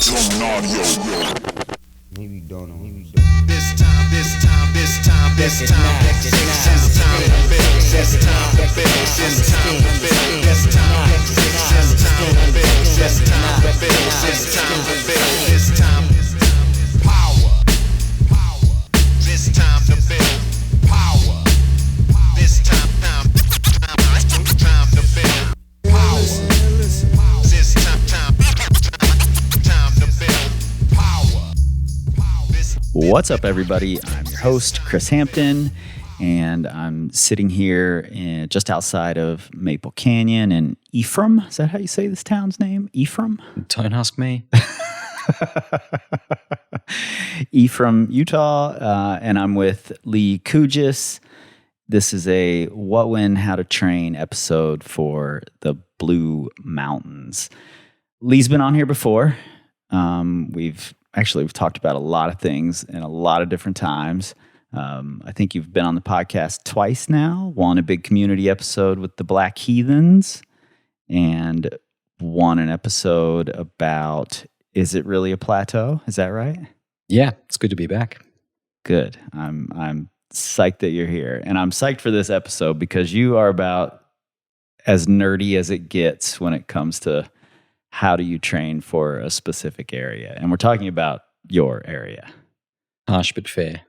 Maybe don't know. This time, this time, this time, this time, this time to build, this time to build, this time to build, this time to build, this time to build, this time to build, this time power, this time to build power, this time to build power, this time to build power. What's up, everybody? I'm your host, Chris Hampton, and I'm sitting here just outside of Maple Canyon in Ephraim. Is that how you say this town's name? Ephraim? Don't ask me. Ephraim, Utah, and I'm with Lee Cujes. This is a What, When, How to Train episode for the Blue Mountains. Lee's been on here before. We've talked about a lot of things in a lot of different times. I think you've been on the podcast twice now. One, a big community episode with the Black Heathens, and one, an episode about, is it really a plateau? Is that right? Yeah, it's good to be back. Good. I'm psyched that you're here. And I'm psyched for this episode because you are about as nerdy as it gets when it comes to how do you train for a specific area? And we're talking about your area. Harsh but fair.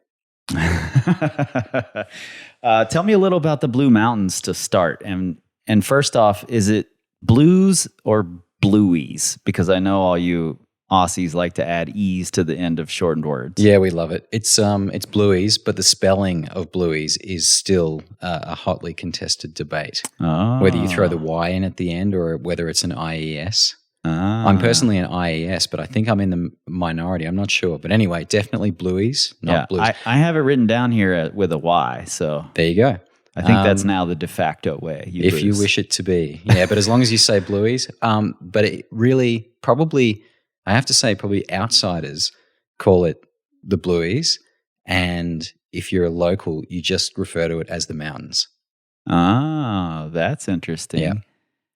Tell me a little about the Blue Mountains to start. And first off, is it blues or blueies? Because I know all you Aussies like to add e's to the end of shortened words. Yeah, we love it. It's blueies, but the spelling of blueies is still a hotly contested debate. Oh. Whether you throw the Y in at the end or whether it's an IES. I'm personally an IES, but I think I'm in the minority. I'm not sure. But anyway, definitely blueies, not blues. I have it written down here with a Y, so there you go. I think that's now the de facto way. If you wish it to be. Yeah, but as long as you say blueies. But it really, probably, I have to say, probably outsiders call it the blueies. And if you're a local, you just refer to it as the mountains. Oh, that's interesting. Yeah.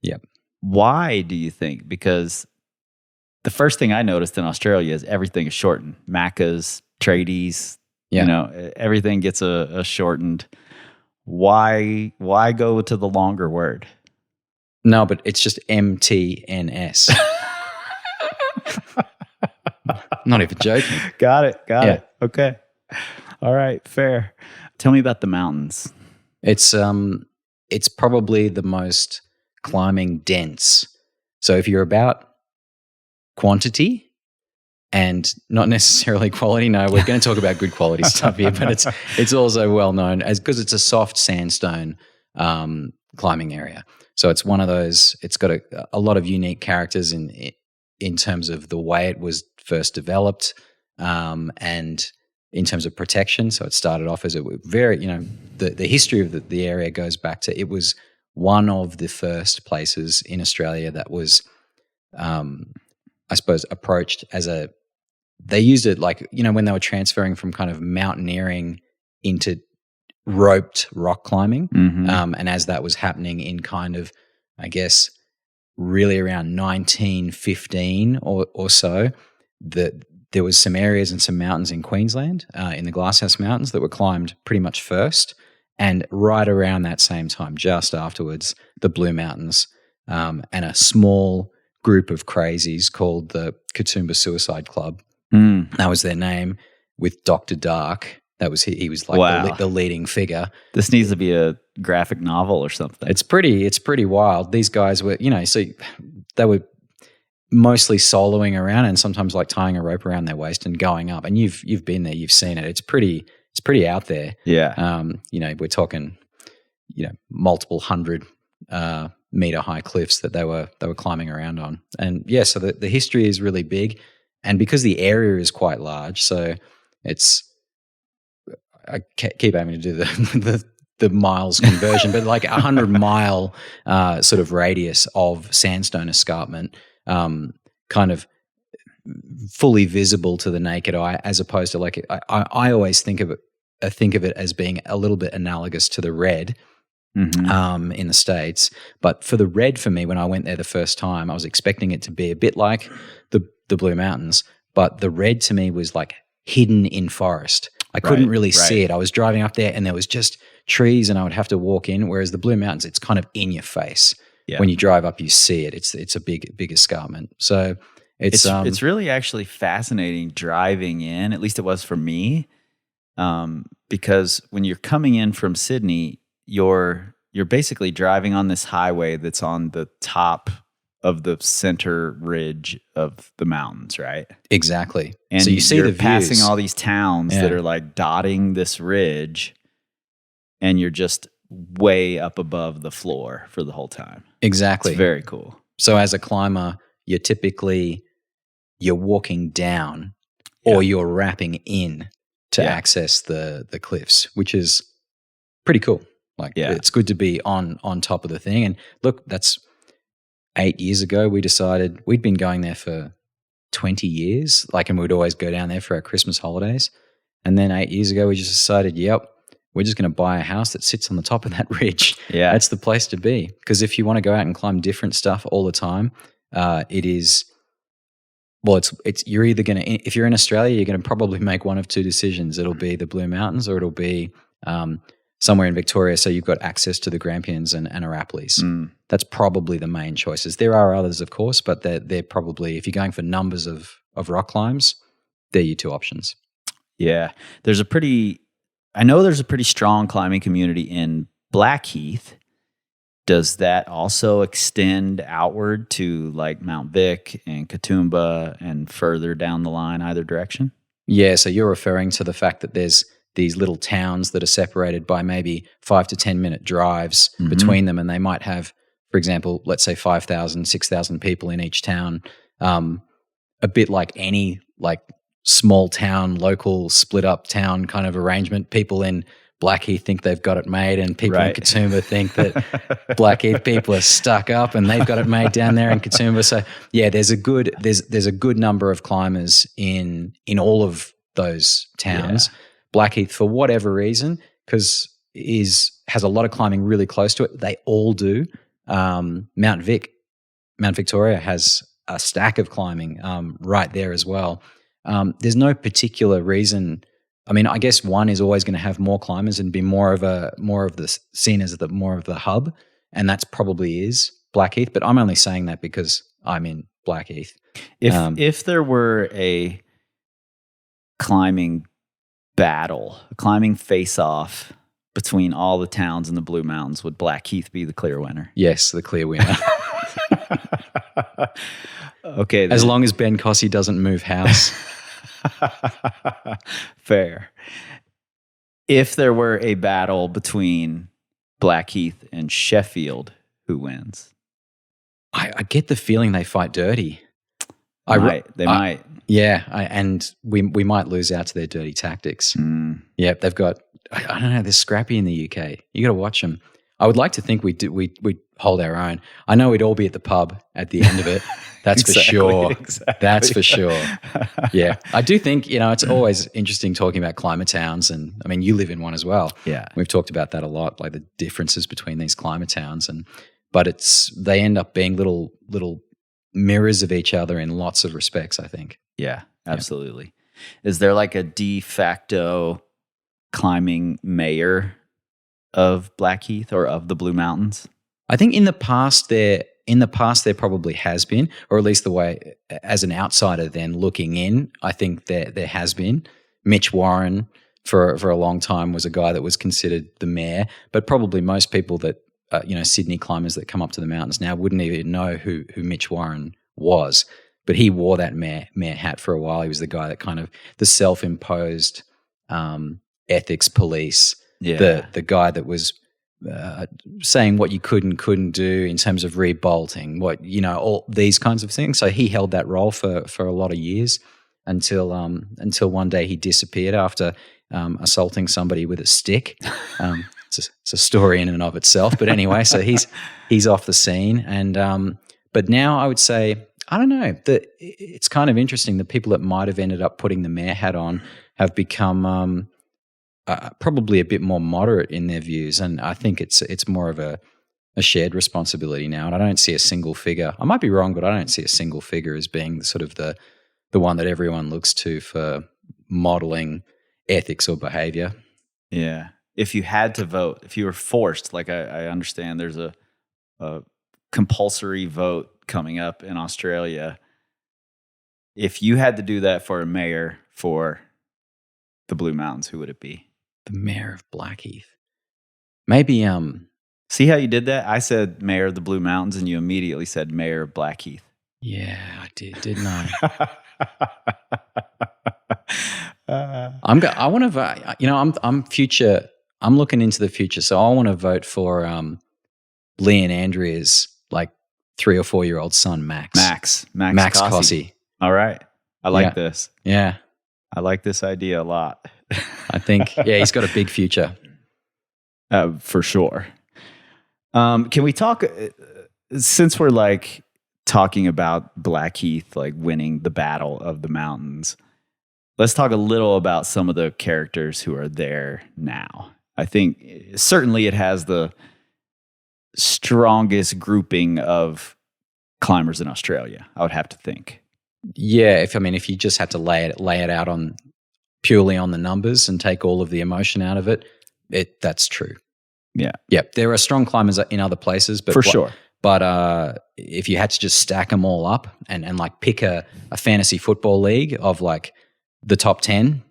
Yep. Why do you think? Because the first thing I noticed in Australia is everything is shortened. Meccas, tradies, everything gets a shortened. Why go to the longer word? No, but it's just MTNS. Not even joking. Got it. Okay. All right, fair. Tell me about the mountains. It's probably the most climbing dense. So if you're about quantity and not necessarily quality, no, we're going to talk about good quality stuff here, but it's also well known as because it's a soft sandstone climbing area. So it's one of those. It's got a lot of unique characters in terms of the way it was first developed and in terms of protection. So it started off as a very, the history of the area goes back to it was one of the first places in Australia that was, I suppose, approached as they used it like, when they were transferring from kind of mountaineering into roped rock climbing. Mm-hmm. And as that was happening in kind of, I guess, really around 1915 or so, there was some areas and some mountains in Queensland, in the Glasshouse Mountains, that were climbed pretty much first. And right around that same time, just afterwards, the Blue Mountains and a small group of crazies called the Katoomba Suicide Club. That was their name, with Dr. Dark. That was he was like wow. the leading figure. This needs to be a graphic novel or something. It's pretty wild. These guys were, so they were mostly soloing around and sometimes like tying a rope around their waist and going up. And you've been there, you've seen it. It's pretty out there. Yeah. We're talking, multiple 100 meter high cliffs that they were climbing around on. And yeah, so the history is really big. And because the area is quite large, so I keep aiming to do the miles conversion, but like 100-mile sort of radius of sandstone escarpment, kind of fully visible to the naked eye, as opposed to like I always think of it as being a little bit analogous to the red. Mm-hmm. In the States. But for the red, for me, when I went there the first time, I was expecting it to be a bit like the the Blue Mountains, but the red to me was like hidden in forest. I couldn't really see it. I was driving up there and there was just trees and I would have to walk in, whereas the Blue Mountains, it's kind of in your face. Yeah. When you drive up, you see it. It's a big escarpment. So it's really actually fascinating driving in, at least it was for me, because when you're coming in from Sydney, you're basically driving on this highway that's on the top of the center ridge of the mountains, right? Exactly. And so you see the views. Passing all these towns that are like dotting this ridge, and you're just way up above the floor for the whole time. Exactly. It's very cool. So as a climber, you're walking down or you're wrapping in to access the cliffs, which is pretty cool. Like it's good to be on top of the thing. And look, that's 8 years ago, we decided we'd been going there for 20 years, and we'd always go down there for our Christmas holidays. And then 8 years ago, we just decided, we're just going to buy a house that sits on the top of that ridge. Yeah. That's the place to be. Because if you want to go out and climb different stuff all the time, you're either going to, if you're in Australia, you're going to probably make one of two decisions. It'll be the Blue Mountains or it'll be somewhere in Victoria, so you've got access to the Grampians and Arapalis. That's probably the main choices. There are others, of course, but they're probably, if you're going for numbers of rock climbs, they're your two options. Yeah. I know there's a pretty strong climbing community in Blackheath. Does that also extend outward to like Mount Vic and Katoomba and further down the line, either direction? Yeah, so you're referring to the fact that there's these little towns that are separated by maybe 5 to 10 minute drives between them, and they might have, for example, let's say 5,000, 6,000 people in each town, a bit like any small town, local split up town kind of arrangement. People in Blackheath think they've got it made, and people in Katoomba think that Blackheath people are stuck up and they've got it made down there in Katoomba. So yeah, there's a good number of climbers in all of those towns. Yeah. Blackheath, for whatever reason, because has a lot of climbing really close to it. They all do. Mount Victoria has a stack of climbing right there as well. There's no particular reason. I mean, I guess one is always going to have more climbers and be more of the seen as more of the hub, and that's probably is Blackheath. But I'm only saying that because I'm in Blackheath. If there were a climbing battle, a climbing face-off between all the towns in the Blue Mountains, would Blackheath be the clear winner? Yes, the clear winner. Okay. As long as Ben Cossey doesn't move house. Fair. If there were a battle between Blackheath and Sheffield, who wins? I get the feeling they fight dirty. They might. Yeah, and we might lose out to their dirty tactics. Yeah, they've got, I don't know, they're scrappy in the UK. You got to watch them. I would like to think we'd hold our own. I know we'd all be at the pub at the end of it. That's for sure. Exactly. That's for sure. Yeah, I do think, it's always interesting talking about climate towns, and I mean, you live in one as well. Yeah, we've talked about that a lot, like the differences between these climate towns, but they end up being little mirrors of each other in lots of respects, I think. Yeah, absolutely. Yeah. Is there like a de facto climbing mayor of Blackheath or of the Blue Mountains? I think in the past there probably has been, or at least the way, as an outsider then looking in, I think there has been. Mitch Warren for a long time was a guy that was considered the mayor, but probably most people that Sydney climbers that come up to the mountains now wouldn't even know who Mitch Warren was. But he wore that mayor hat for a while. He was the guy that kind of the self-imposed ethics police, the guy that was saying what you could and couldn't do in terms of rebolting, all these kinds of things. So he held that role for a lot of years until one day he disappeared after assaulting somebody with a stick. It's a story in and of itself. But anyway, so he's off the scene. And but now I would say, I don't know, that it's kind of interesting. The people that might have ended up putting the mayor hat on have become probably a bit more moderate in their views, and I think it's more of a shared responsibility now. And I don't see a single figure. I might be wrong, but I don't see a single figure as being sort of the the one that everyone looks to for modeling ethics or behavior. Yeah. If you had to vote, if you were forced, like I understand there's a compulsory vote coming up in Australia. If you had to do that for a mayor for the Blue Mountains, who would it be? The mayor of Blackheath. Maybe See how you did that? I said mayor of the Blue Mountains and you immediately said mayor of Blackheath. yeah, I did, didn't I? I want to vote. I'm future. I'm looking into the future, so I want to vote for Lee and Andrea's like 3 or 4 year old son, Max Cossey. All right. I like Yeah. this. Yeah, I like this idea a lot. I think. Yeah, he's got a big future. For sure. Can we talk, since we're like talking about Blackheath, like winning the battle of the mountains, let's talk a little about some of the characters who are there now. I think certainly it has the strongest grouping of climbers in Australia, I would have to think. Yeah, if you just had to lay it out on purely on the numbers and take all of the emotion out of it, that's true. Yeah. Yeah, there are strong climbers in other places, but For sure. But if you had to just stack them all up and like pick a fantasy football league of like the top 10,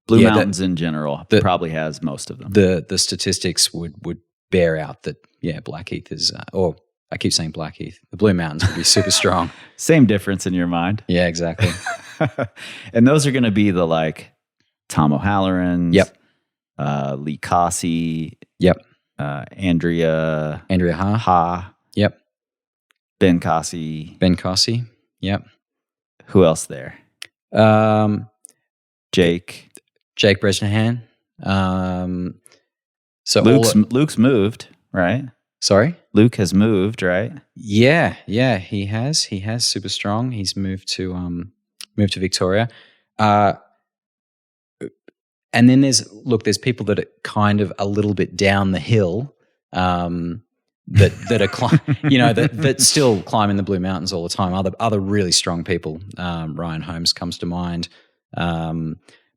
Blue Mountains in general probably has most of them. The statistics would bear out that Blackheath is or I keep saying Blackheath. The Blue Mountains would be super strong. Same difference in your mind. Yeah, exactly. And those are going to be the like Tom O'Halloran's, Yep. Lee Cujes, Yep. Andrea Ha. Ha, Yep. Ben Cujes. Ben Cujes. Yep. Who else there? Jake Bresnahan. So Luke's moved, right? Sorry? Luke has moved, right? Yeah, he has. He has super strong. He's moved to Victoria. And then there's people that are kind of a little bit down the hill, that are that still climb in the Blue Mountains all the time. Other really strong people. Ryan Holmes comes to mind.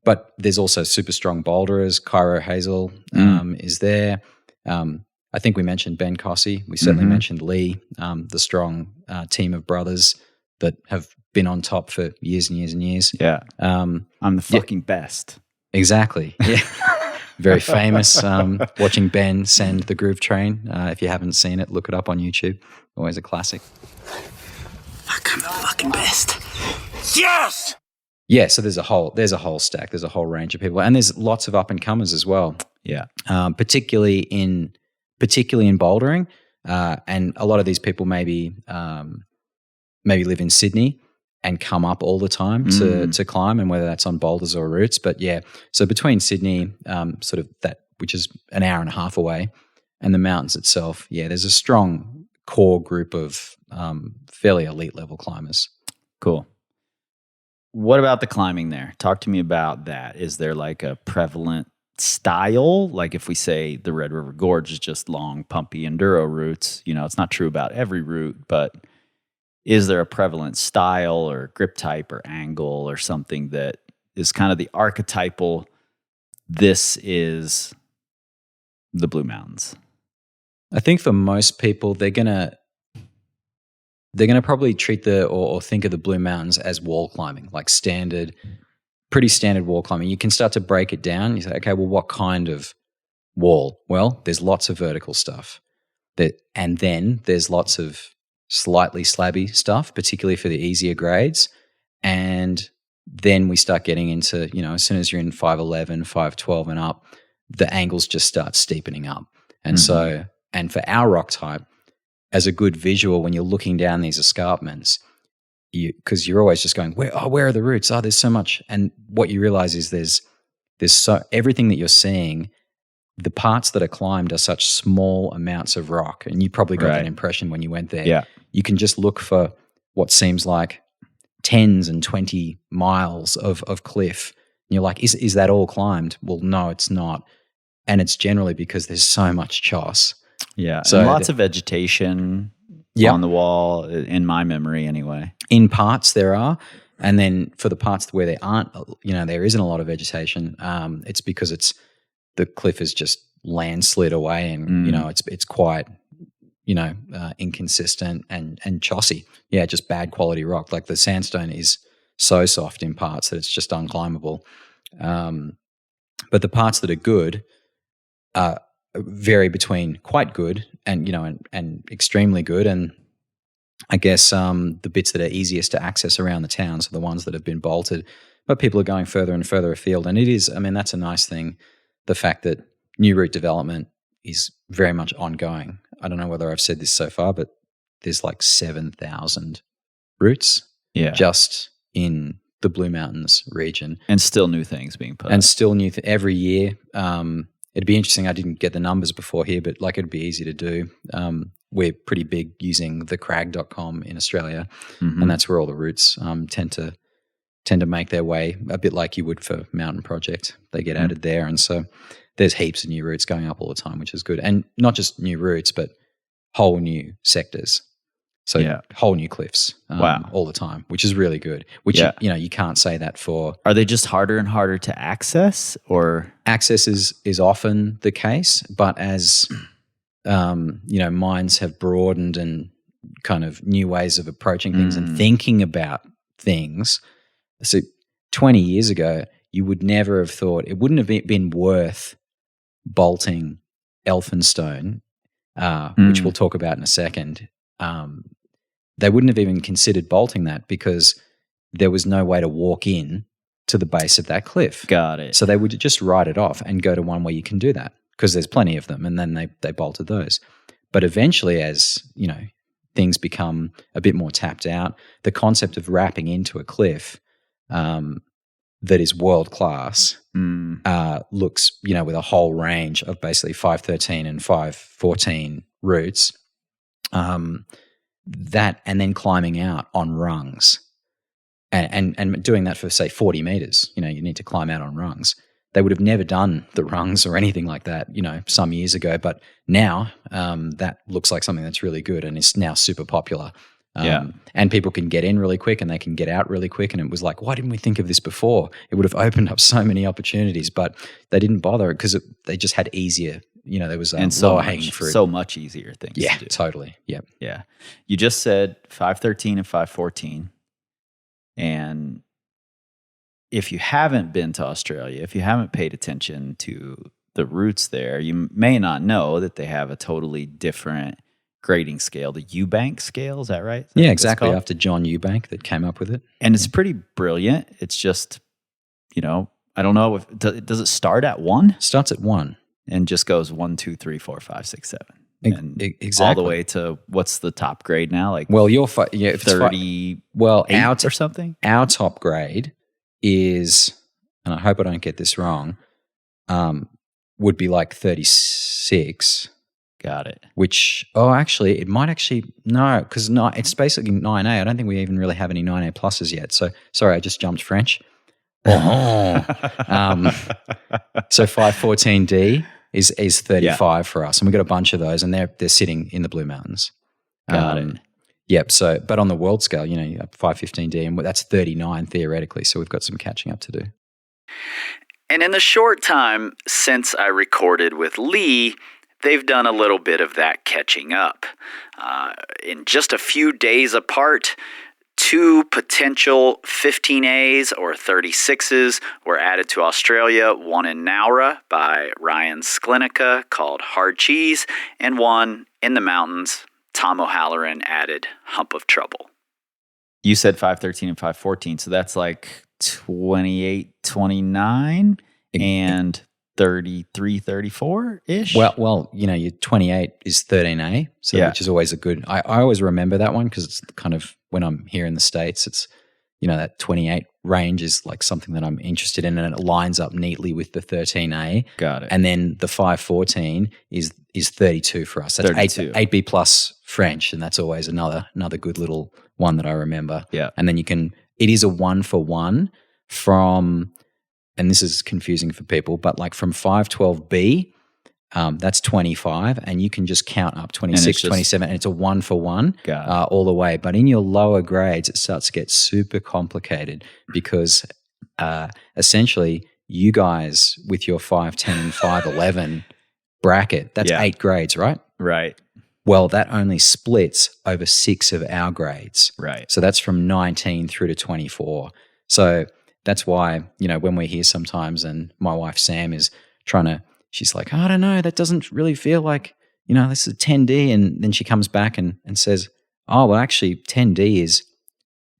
But there's also super strong boulderers. Cairo Hazel is there. I think we mentioned Ben Cujes. We certainly mentioned Lee, the strong team of brothers that have been on top for years and years and years. Yeah. I'm the fucking best. Exactly. Yeah. Very famous. Watching Ben send the groove train. If you haven't seen it, look it up on YouTube. Always a classic. I'm the fucking best. Yes! Yeah, so there's a whole stack. There's a whole range of people. And there's lots of up and comers as well. Yeah. Particularly in bouldering. And a lot of these people maybe live in Sydney and come up all the time to climb, and whether that's on boulders or routes. But yeah, so between Sydney, sort of that, which is an hour and a half away, and the mountains itself, there's a strong core group of fairly elite level climbers. Cool. What about the climbing there? Talk to me about that. Is there like a prevalent style? Like if we say the Red River Gorge is just long, pumpy enduro routes, it's not true about every route, but is there a prevalent style or grip type or angle or something that is kind of the archetypal, this is the Blue Mountains? I think for most people, they're gonna probably treat or think of the Blue Mountains as wall climbing, like pretty standard wall climbing. You can start to break it down. You say, okay, well, what kind of wall? Well, there's lots of vertical stuff, and then there's lots of slightly slabby stuff, particularly for the easier grades. And then we start getting into, as soon as you're in 511, 512 and up, the angles just start steepening up. And so, and for our rock type, as a good visual, when you're looking down these escarpments, because you're always just going, where are the roots? Oh, there's so much. And what you realize is there's everything that you're seeing, the parts that are climbed are such small amounts of rock. And you probably got that impression when you went there. Yeah. You can just look for what seems like 10s and 20 miles of cliff. And you're like, is that all climbed? Well, no, it's not. And it's generally because there's so much choss. Yeah. So and lots of vegetation on the wall, in my memory anyway. In parts there are. And then for the parts where there aren't, there isn't a lot of vegetation, it's because the cliff is just landslid away, and it's quite inconsistent and chossy. Yeah, just bad quality rock. Like the sandstone is so soft in parts that it's just unclimbable. But the parts that are good vary between quite good and and extremely good, and I guess the bits that are easiest to access around the towns are the ones that have been bolted, but people are going further and further afield. And it is, that's a nice thing, the fact that new route development is very much ongoing. I don't know whether I've said this so far, but there's like 7,000 routes just in the Blue Mountains region. And still new things being put. And still new every year. It'd be interesting. I didn't get the numbers before here, but like it'd be easy to do. We're pretty big using the crag.com in Australia, and that's where all the routes tend to make their way, a bit like you would for Mountain Project. They get added there, and so there's heaps of new routes going up all the time, which is good. And not just new routes, but whole new sectors. So whole new cliffs all the time, which is really good, which you can't say that for. Are they just harder and harder to access, or? Access is often the case, but as minds have broadened and kind of new ways of approaching things and thinking about things. So 20 years ago, you would never have thought, it wouldn't have been worth bolting Elphinstone, which we'll talk about in a second. They wouldn't have even considered bolting that because there was no way to walk in to the base of that cliff. Got it. So they would just write it off and go to one where you can do that because there's plenty of them, and then they bolted those. But eventually, as things become a bit more tapped out, the concept of wrapping into a cliff that is world class looks, with a whole range of basically 513 and 514 routes. That and then climbing out on rungs and doing that for, say, 40 meters, you need to climb out on rungs. They would have never done the rungs or anything like that, some years ago. But now that looks like something that's really good and is now super popular. And people can get in really quick and they can get out really quick. And it was like, why didn't we think of this before? It would have opened up so many opportunities, but they didn't bother because they just had easier. There was lower hanging fruit. So much easier things to do. Totally. Yep. Yeah. You just said 513 and 514. And if you haven't been to Australia, if you haven't paid attention to the routes there, you may not know that they have a totally different grading scale, the Eubank scale. Is that right? Yeah, exactly. After John Eubank that came up with it. And it's pretty brilliant. It's just, I don't know if, does it start at 1? Starts at 1. And just goes 1, 2, 3, 4, 5, 6, 7. And exactly. All the way to what's the top grade now? Like, well, you're 30. Out or something. Our top grade is, and I hope I don't get this wrong, would be like 36. Got it. Which it might no, because it's basically 9A. I don't think we even really have any 9A pluses yet. So sorry, I just jumped French. So 514D is 35 for us, and we've got a bunch of those, and they're sitting in the Blue Mountains. Got it. Yep. So, but on the world scale, you have 515D, and that's 39 theoretically. So we've got some catching up to do. And in the short time since I recorded with Lee, they've done a little bit of that catching up. In just a few days apart, 2 potential 15As or 36s were added to Australia, one in Nowra by Ryan Sklinica called Hard Cheese, and one in the mountains, Tom O'Halloran added Hump of Trouble. You said 513 and 514, so that's like 28, 29 and 33, 34-ish? Well, your 28 is 13A, which is always a good. I always remember that one because it's kind of when I'm here in the States, it's that 28 range is like something that I'm interested in, and it lines up neatly with the 13A. Got it. And then the 514 is 32 for us. That's 32. 8B plus French, and that's always another good little one that I remember. Yeah. And then it is a 1-for-1 from, and this is confusing for people, but like from 512B That's 25, and you can just count up 26, 27, and it's a 1-for-1 all the way. But in your lower grades, it starts to get super complicated because essentially you guys with your 5'10 and 5'11 bracket, that's 8 grades, right? Right. Well, that only splits over 6 of our grades. Right. So that's from 19 through to 24. So that's why, when we're here sometimes and my wife Sam is she's like, I don't know, that doesn't really feel like, this is 10D. And then she comes back and says, oh, well, actually 10D is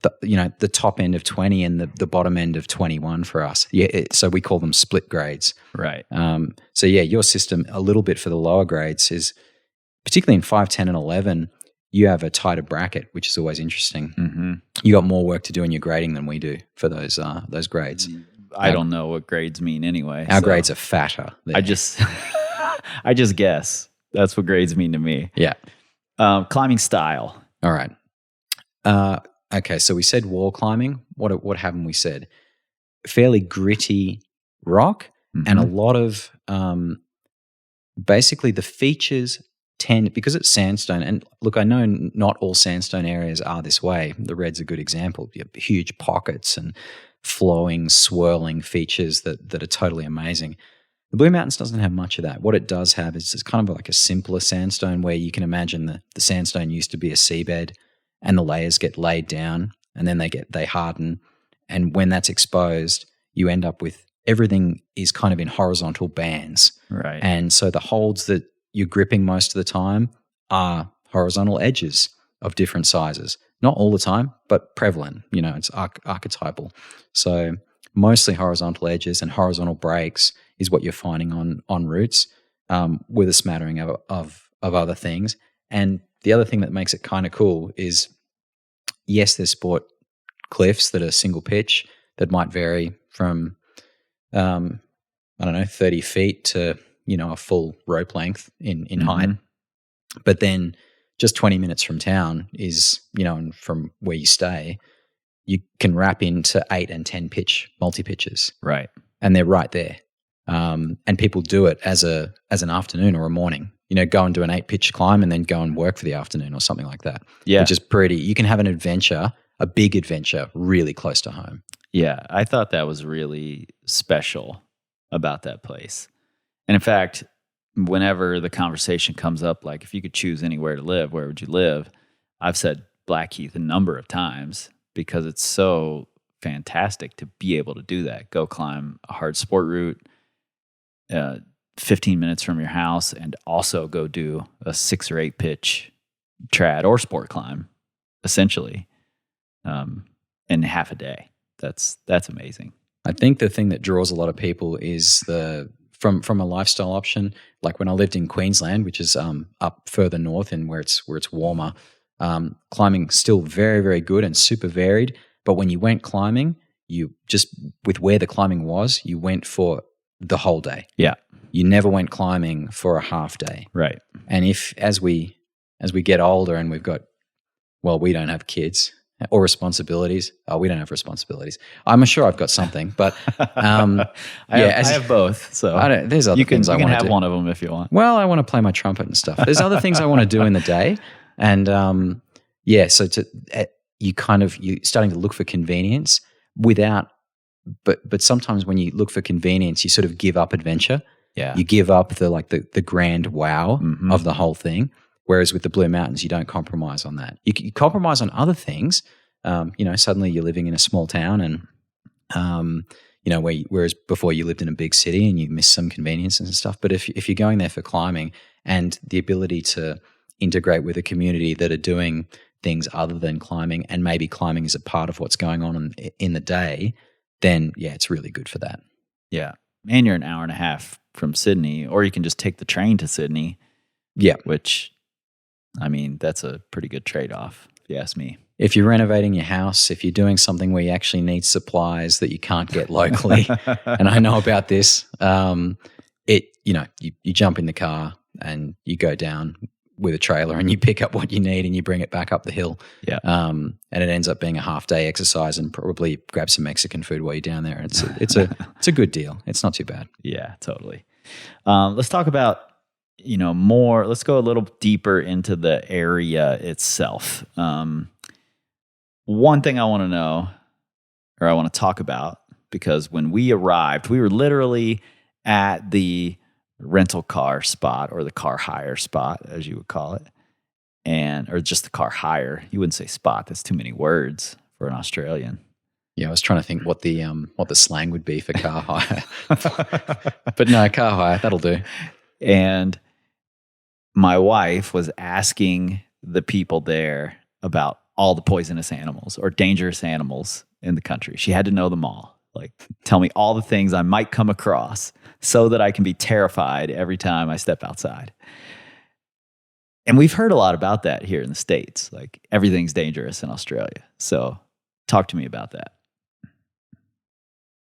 the top end of 20 and the bottom end of 21 for us. Yeah. So we call them split grades. Right. So yeah, your system a little bit for the lower grades is, particularly in 5, 10, and 11, you have a tighter bracket, which is always interesting. Mm-hmm. You got more work to do in your grading than we do for those grades. I don't know what grades mean anyway. Our grades are fatter. There. I just guess. That's what grades mean to me. Yeah. Climbing style. All right. Okay, so we said wall climbing. What haven't we said? Fairly gritty rock, and a lot of basically the features tend, because it's sandstone, and look, I know not all sandstone areas are this way. The Red's a good example. You have huge pockets and flowing, swirling features that are totally amazing. The Blue Mountains doesn't have much of that. What it does have is it's kind of like a simpler sandstone where you can imagine the sandstone used to be a seabed and the layers get laid down and then they harden. And when that's exposed, you end up with everything is kind of in horizontal bands. Right. And so the holds that you're gripping most of the time are horizontal edges of different sizes. Not all the time, but prevalent. It's archetypal. So mostly horizontal edges and horizontal breaks is what you're finding on routes, with a smattering of other things. And the other thing that makes it kind of cool is, yes, there's sport cliffs that are single pitch that might vary from, 30 feet to, a full rope length in height. But then just 20 minutes from town is, and from where you stay, you can wrap into 8 and 10 pitch multi-pitches. Right. And they're right there. And people do it as an afternoon or a morning. Go and do an 8-pitch climb and then go and work for the afternoon or something like that. Yeah. Which is pretty. You can have an adventure, a big adventure, really close to home. Yeah. I thought that was really special about that place. And in fact, whenever the conversation comes up, like if you could choose anywhere to live, where would you live? I've said Blackheath a number of times because it's so fantastic to be able to do that. Go climb a hard sport route, 15 minutes from your house, and also go do a 6 or 8 pitch trad or sport climb, essentially, in half a day. That's amazing. I think the thing that draws a lot of people is from a lifestyle option. Like when I lived in Queensland, which is up further north and where it's warmer, climbing still very, very good and super varied. But when you went climbing, you just, with where the climbing was, you went for the whole day. Yeah. You never went climbing for a half day. Right. And as we get older and we don't have kids or responsibilities. Oh, we don't have responsibilities. I'm sure I've got something, but I have both. So there's other things I want to do. You can have one of them if you want. Well, I want to play my trumpet and stuff. There's other things I want to do in the day, and so you're starting to look for convenience but sometimes when you look for convenience, you sort of give up adventure. Yeah, you give up the grand wow of the whole thing. Whereas with the Blue Mountains, you don't compromise on that. You compromise on other things. Suddenly you're living in a small town, and whereas before you lived in a big city and you miss some conveniences and stuff. But if you're going there for climbing and the ability to integrate with a community that are doing things other than climbing, and maybe climbing is a part of what's going on in the day, then yeah, it's really good for that. Yeah, and you're an hour and a half from Sydney, or you can just take the train to Sydney. Yeah, which, I mean, that's a pretty good trade-off, if you ask me. If you're renovating your house, if you're doing something where you actually need supplies that you can't get locally, and I know about this, you jump in the car and you go down with a trailer and you pick up what you need and you bring it back up the hill. Yeah. And it ends up being a half-day exercise, and probably grab some Mexican food while you're down there. It's a good deal. It's not too bad. Yeah, totally. Let's talk about more. Let's go a little deeper into the area itself. One thing I want to know, or I want to talk about, because when we arrived, we were literally at the rental car spot, or the car hire spot, as you would call it, or just the car hire. You wouldn't say spot. That's too many words for an Australian. Yeah, I was trying to think what the slang would be for car hire, but no, car hire, that'll do. And my wife was asking the people there about all the poisonous animals or dangerous animals in the country. She had to know them all. Like, tell me all the things I might come across so that I can be terrified every time I step outside. And we've heard a lot about that here in the States. Like, everything's dangerous in Australia. So talk to me about that.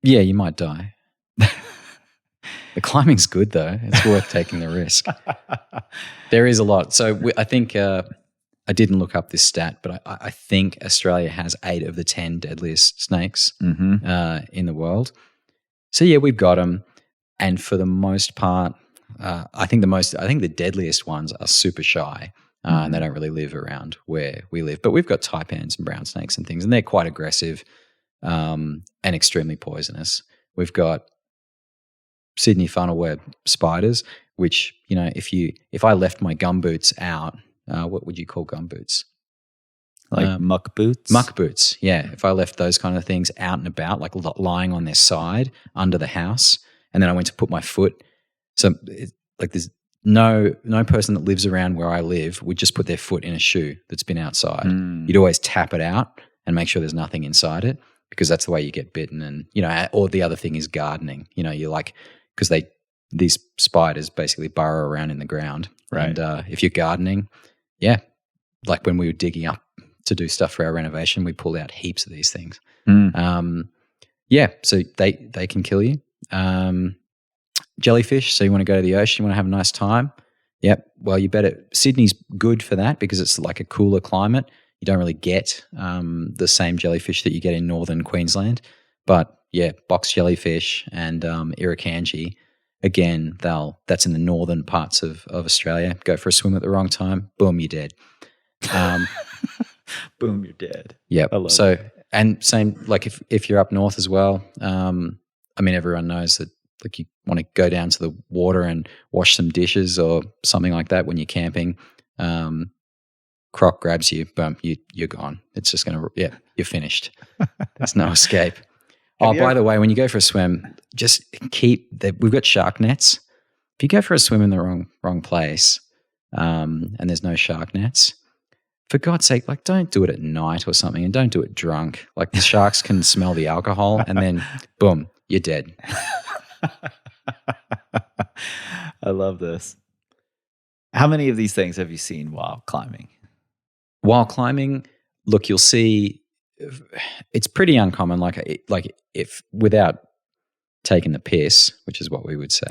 Yeah, you might die. The climbing's good, though. It's worth taking the risk. There is a lot. So I think I didn't look up this stat, but I think Australia has 8 of the 10 deadliest snakes in the world. So yeah, we've got them, and for the most part, I think the deadliest ones are super shy, and they don't really live around where we live. But we've got taipans and brown snakes and things, and they're quite aggressive and extremely poisonous. We've got Sydney funnel web spiders, which, if I left my gumboots out, what would you call gumboots? Like muck boots? Muck boots, yeah. If I left those kind of things out and about, like lying on their side under the house, and then I went to put my foot, so there's no person that lives around where I live would just put their foot in a shoe that's been outside. You'd always tap it out and make sure there's nothing inside it, because that's the way you get bitten. And, or the other thing is gardening. You're like, because these spiders basically burrow around in the ground. Right. And if you're gardening, yeah, like when we were digging up to do stuff for our renovation, we pulled out heaps of these things. Yeah, so they can kill you. Jellyfish, so you want to go to the ocean, you want to have a nice time. Yep, well, you better. Sydney's good for that because it's like a cooler climate. You don't really get the same jellyfish that you get in northern Queensland. But yeah, box jellyfish and irukandji, again, that's in the northern parts of Australia. Go for a swim at the wrong time, boom, you're dead. Boom, you're dead. Yeah. So, and same, like if you're up north as well, everyone knows that, like, you want to go down to the water and wash some dishes or something like that when you're camping. Croc grabs you, boom, you're gone. It's just you're finished. There's no escape. By the way, when you go for a swim, just we've got shark nets. If you go for a swim in the wrong place, and there's no shark nets, for God's sake, like, don't do it at night or something, and don't do it drunk. Like, the sharks can smell the alcohol, and then boom, you're dead. I love this. How many of these things have you seen while climbing? While climbing, look, you'll see it's pretty uncommon. Like if without taking the piss, which is what we would say.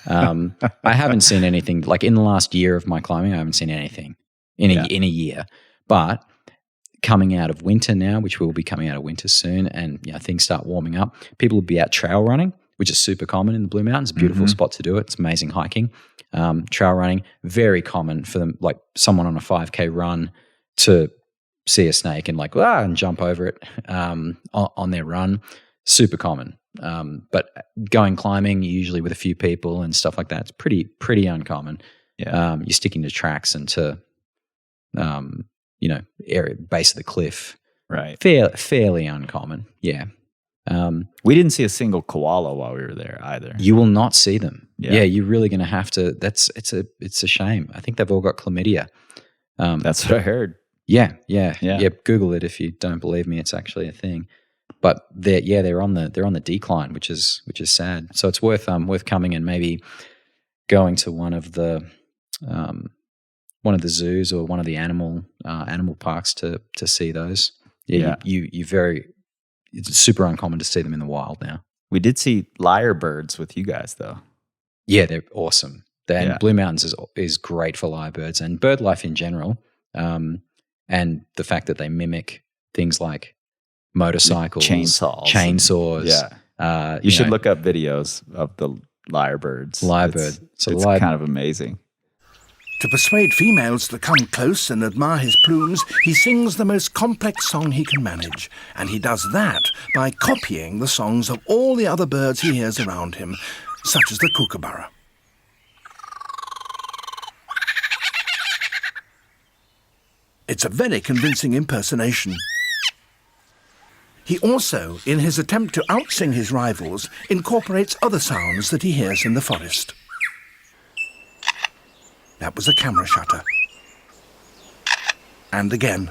I haven't seen anything like in the last year of my climbing. I haven't seen anything in a year. But coming out of winter now, which we'll be coming out of winter soon, and things start warming up, people will be out trail running, which is super common in the Blue Mountains. A beautiful spot to do it. It's amazing hiking. Trail running, very common for them, like someone on a 5K run to see a snake and and jump over it on their run. Super common. But going climbing, usually with a few people and stuff like that, it's pretty uncommon. Yeah. You're sticking to tracks and to, area base of the cliff. Right. Fairly uncommon. Yeah. We didn't see a single koala while we were there either. You will not see them. Yeah, you're really going to have to. It's a shame. I think they've all got chlamydia. That's what I heard. Yeah. Google it if you don't believe me. It's actually a thing. But they're on the decline, which is sad. So it's worth coming and maybe going to one of the zoos or one of the animal parks to see those. It's super uncommon to see them in the wild now. We did see lyrebirds with you guys, though. Yeah, they're awesome. Blue Mountains is great for lyrebirds and bird life in general. And the fact that they mimic things like motorcycles, chainsaws. Yeah. You should look up videos of the lyrebirds. Lyrebird. It's kind of amazing. To persuade females to come close and admire his plumes, he sings the most complex song he can manage, and he does that by copying the songs of all the other birds he hears around him, such as the kookaburra. It's a very convincing impersonation. He also, in his attempt to outsing his rivals, incorporates other sounds that he hears in the forest. That was a camera shutter. And again.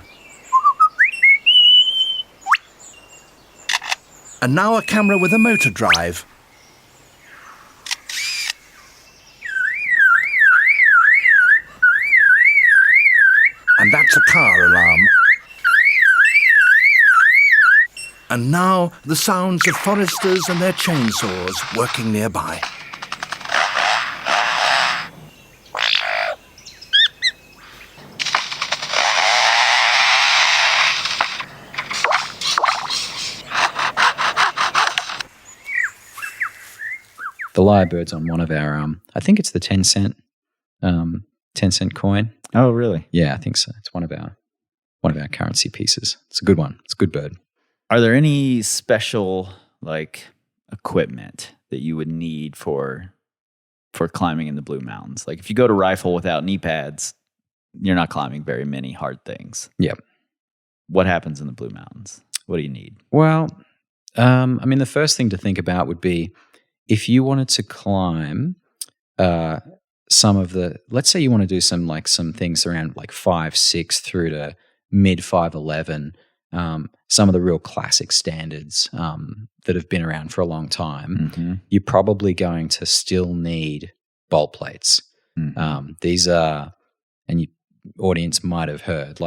And now a camera with a motor drive. And that's a car alarm. And now the sounds of foresters and their chainsaws working nearby. The lyrebird's on one of our, I think it's the 10 cent coin. Oh, really? Yeah, I think so. It's one of our currency pieces. It's a good one. It's a good bird. Are there any special equipment that you would need for climbing in the Blue Mountains? Like if you go to rifle without knee pads, you're not climbing very many hard things. Yep. What happens in the Blue Mountains? What do you need? Well, the first thing to think about would be if you wanted to climb some of the, let's say you want to do some things around 5'6" through to mid 5'11", some of the real classic standards that have been around for a long time, you're probably going to still need bolt plates. These are, and your audience might have heard,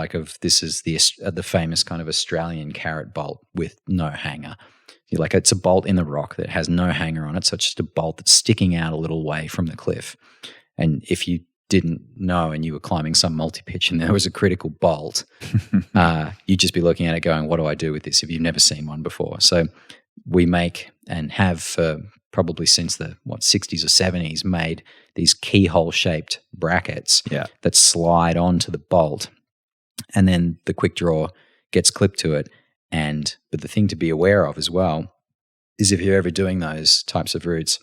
this is the famous kind of Australian carrot bolt with no hanger. It's a bolt in the rock that has no hanger on it, so it's just a bolt that's sticking out a little way from the cliff. And if you didn't know and you were climbing some multi-pitch and there was a critical bolt, you'd just be looking at it going, what do I do with this, if you've never seen one before? So we make and have for probably since the 60s or 70s made these keyhole-shaped brackets that slide onto the bolt, and then the quick draw gets clipped to it. But the thing to be aware of as well is if you're ever doing those types of routes,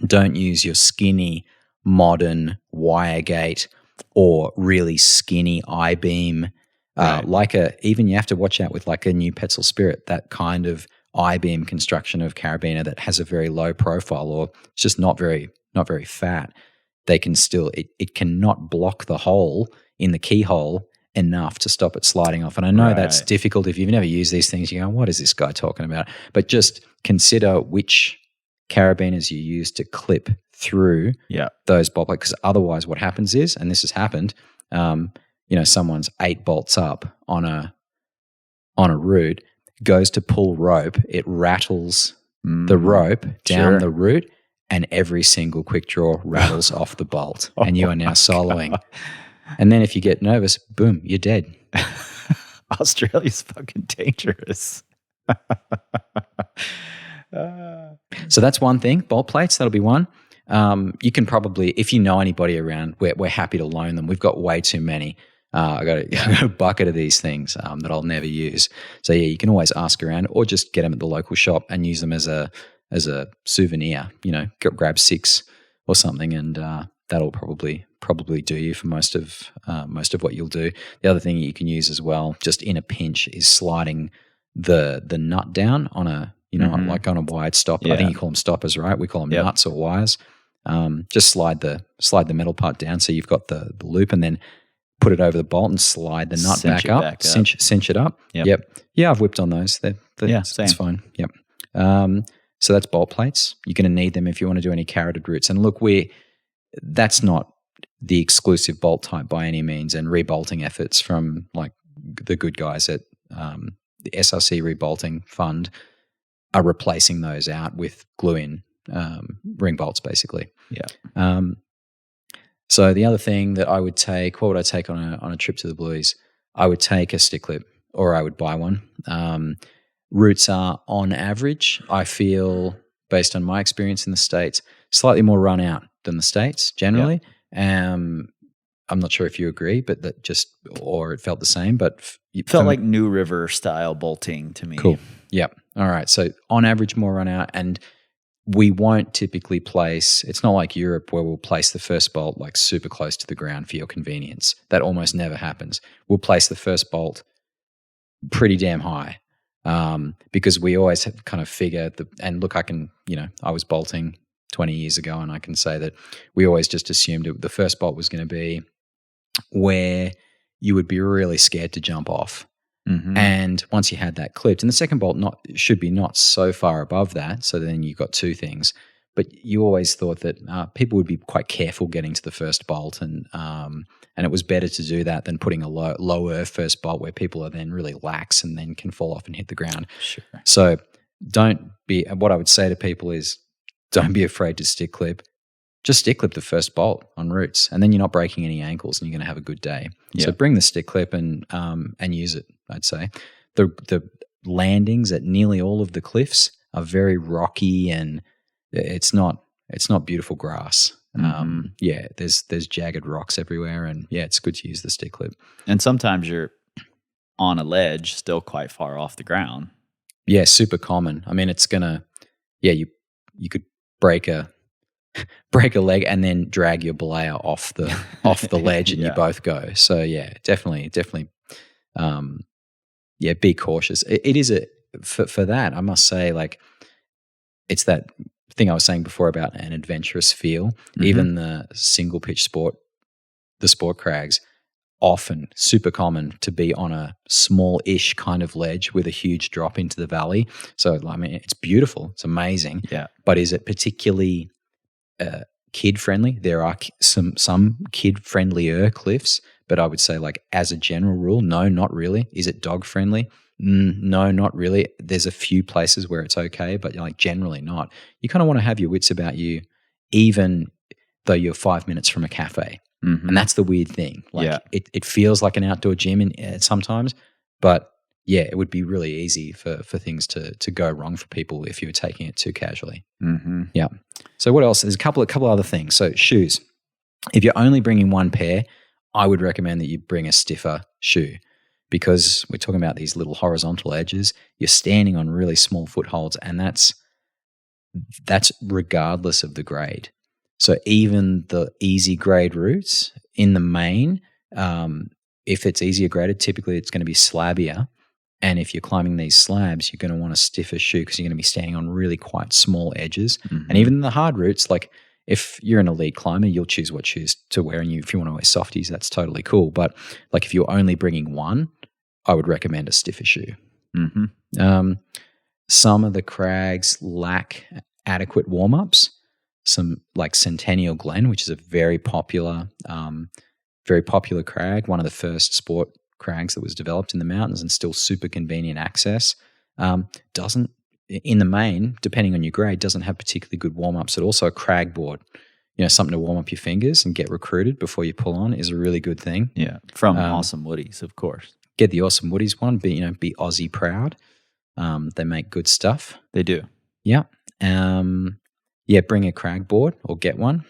don't use your skinny modern wire gate or really skinny I-beam. Even you have to watch out with a new Petzl Spirit, that kind of I-beam construction of carabiner that has a very low profile or it's just not very fat. They can still, it cannot block the hole in the keyhole enough to stop it sliding off. And I know that's difficult. If you've never used these things, you go, what is this guy talking about? But just consider which carabiners you use to clip through those bolt plates, because otherwise what happens is, and this has happened, someone's 8 bolts up on a route, goes to pull rope, it rattles the rope down the route, and every single quick draw rattles off the bolt, and you are now soloing. God. And then if you get nervous, boom, you're dead. Australia's fucking dangerous. So that's one thing. Bolt plates, that'll be one. You can probably, if you know anybody around, we're happy to loan them. We've got way too many. I got a bucket of these things that I'll never use. So yeah, you can always ask around, or just get them at the local shop and use them as a souvenir. Grab 6 or something, and that'll probably do you for most of what you'll do. The other thing you can use as well, just in a pinch, is sliding the nut down on a on a wide stop. I think you call them stoppers, right? We call them nuts or wires. Just slide the metal part down so you've got the loop, and then put it over the bolt and slide the nut back up. Cinch it up. Yep. Yeah, I've whipped on those. That's fine. Yep. So that's bolt plates. You're going to need them if you want to do any carroted routes. And look, that's not the exclusive bolt type by any means, and rebolting efforts from the good guys at the SRC Rebolting Fund are replacing those out with glue-in ring bolts, basically. Yeah. So the other thing that I would take, what would I take on a trip to the Blues? I would take a stick clip, or I would buy one. Routes are, on average, I feel, based on my experience in the States, slightly more run out than the States generally. I'm not sure if you agree, but that or it felt the same, but it felt like New River style bolting to me. Cool. Yep. All right. So on average, more run out, and we won't typically place, it's not like Europe where we'll place the first bolt like super close to the ground for your convenience. That almost never happens. We'll place the first bolt pretty damn high because we always have kind of figure and look, I was bolting 20 years ago, and I can say that we always just assumed the first bolt was going to be where you would be really scared to jump off. Mm-hmm. And once you had that clipped, and the second bolt should be not so far above that, so then you've got two things. But you always thought that people would be quite careful getting to the first bolt, and it was better to do that than putting a lower first bolt where people are then really lax and then can fall off and hit the ground. Sure. So what I would say to people is don't be afraid to stick clip. Just stick clip the first bolt on roots, and then you're not breaking any ankles, and you're going to have a good day. Yeah. So bring the stick clip and use it. I'd say the landings at nearly all of the cliffs are very rocky, and it's not beautiful grass. Mm-hmm. There's jagged rocks everywhere, and it's good to use the stick clip. And sometimes you're on a ledge, still quite far off the ground. Yeah, super common. I mean, it's gonna. Yeah, you could break a leg and then drag your belayer off the ledge, and you both go. So definitely be cautious. It is for that, I must say, like, it's that thing I was saying before about an adventurous feel. Mm-hmm. Even the single pitch the sport crags, often super common to be on a small-ish kind of ledge with a huge drop into the valley. So, I mean, it's beautiful. It's amazing. Yeah. But is it particularly kid-friendly? There are some kid-friendlier cliffs, but I would say, like, as a general rule, no, not really. Is it dog-friendly? No, not really. There's a few places where it's okay, but like generally not. You kind of want to have your wits about you, even though you're 5 minutes from a cafe. Mm-hmm. And that's the weird thing. Like, it feels like an outdoor gym sometimes, but it would be really easy for things to go wrong for people if you were taking it too casually. Mm-hmm. Yeah. So what else? There's a couple other things. So shoes. If you're only bringing one pair, I would recommend that you bring a stiffer shoe, because we're talking about these little horizontal edges. You're standing on really small footholds, and that's regardless of the grade. So even the easy grade routes in the main, if it's easier graded, typically it's going to be slabbier. And if you're climbing these slabs, you're going to want a stiffer shoe because you're going to be standing on really quite small edges. Mm-hmm. And even the hard routes, like if you're an elite climber, you'll choose what shoes to wear. And if you want to wear softies, that's totally cool. But like if you're only bringing one, I would recommend a stiffer shoe. Mm-hmm. Some of the crags lack adequate warm-ups. Some like Centennial Glen, which is a very popular crag, one of the first sport crags that was developed in the mountains and still super convenient access, doesn't, in the main, depending on your grade, doesn't have particularly good warm-ups. It also a crag board, something to warm up your fingers and get recruited before you pull on is a really good thing. Yeah, from Awesome Woodies, of course. Get the Awesome Woodies one, be Aussie proud. They make good stuff. They do. Yeah. Bring a crag board or get one,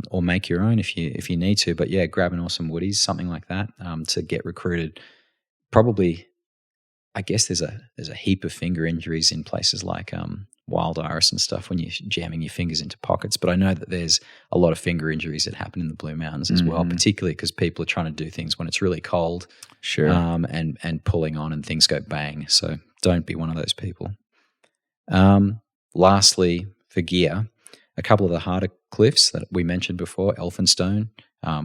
or make your own if you need to. But grab an Awesome Woodies, something like that, to get recruited. Probably, I guess there's a heap of finger injuries in places like Wild Iris and stuff when you're jamming your fingers into pockets. But I know that there's a lot of finger injuries that happen in the Blue Mountains as well, particularly because people are trying to do things when it's really cold. Sure. And pulling on and things go bang. So don't be one of those people. Lastly, for gear, a couple of the harder cliffs that we mentioned before, Elphinstone,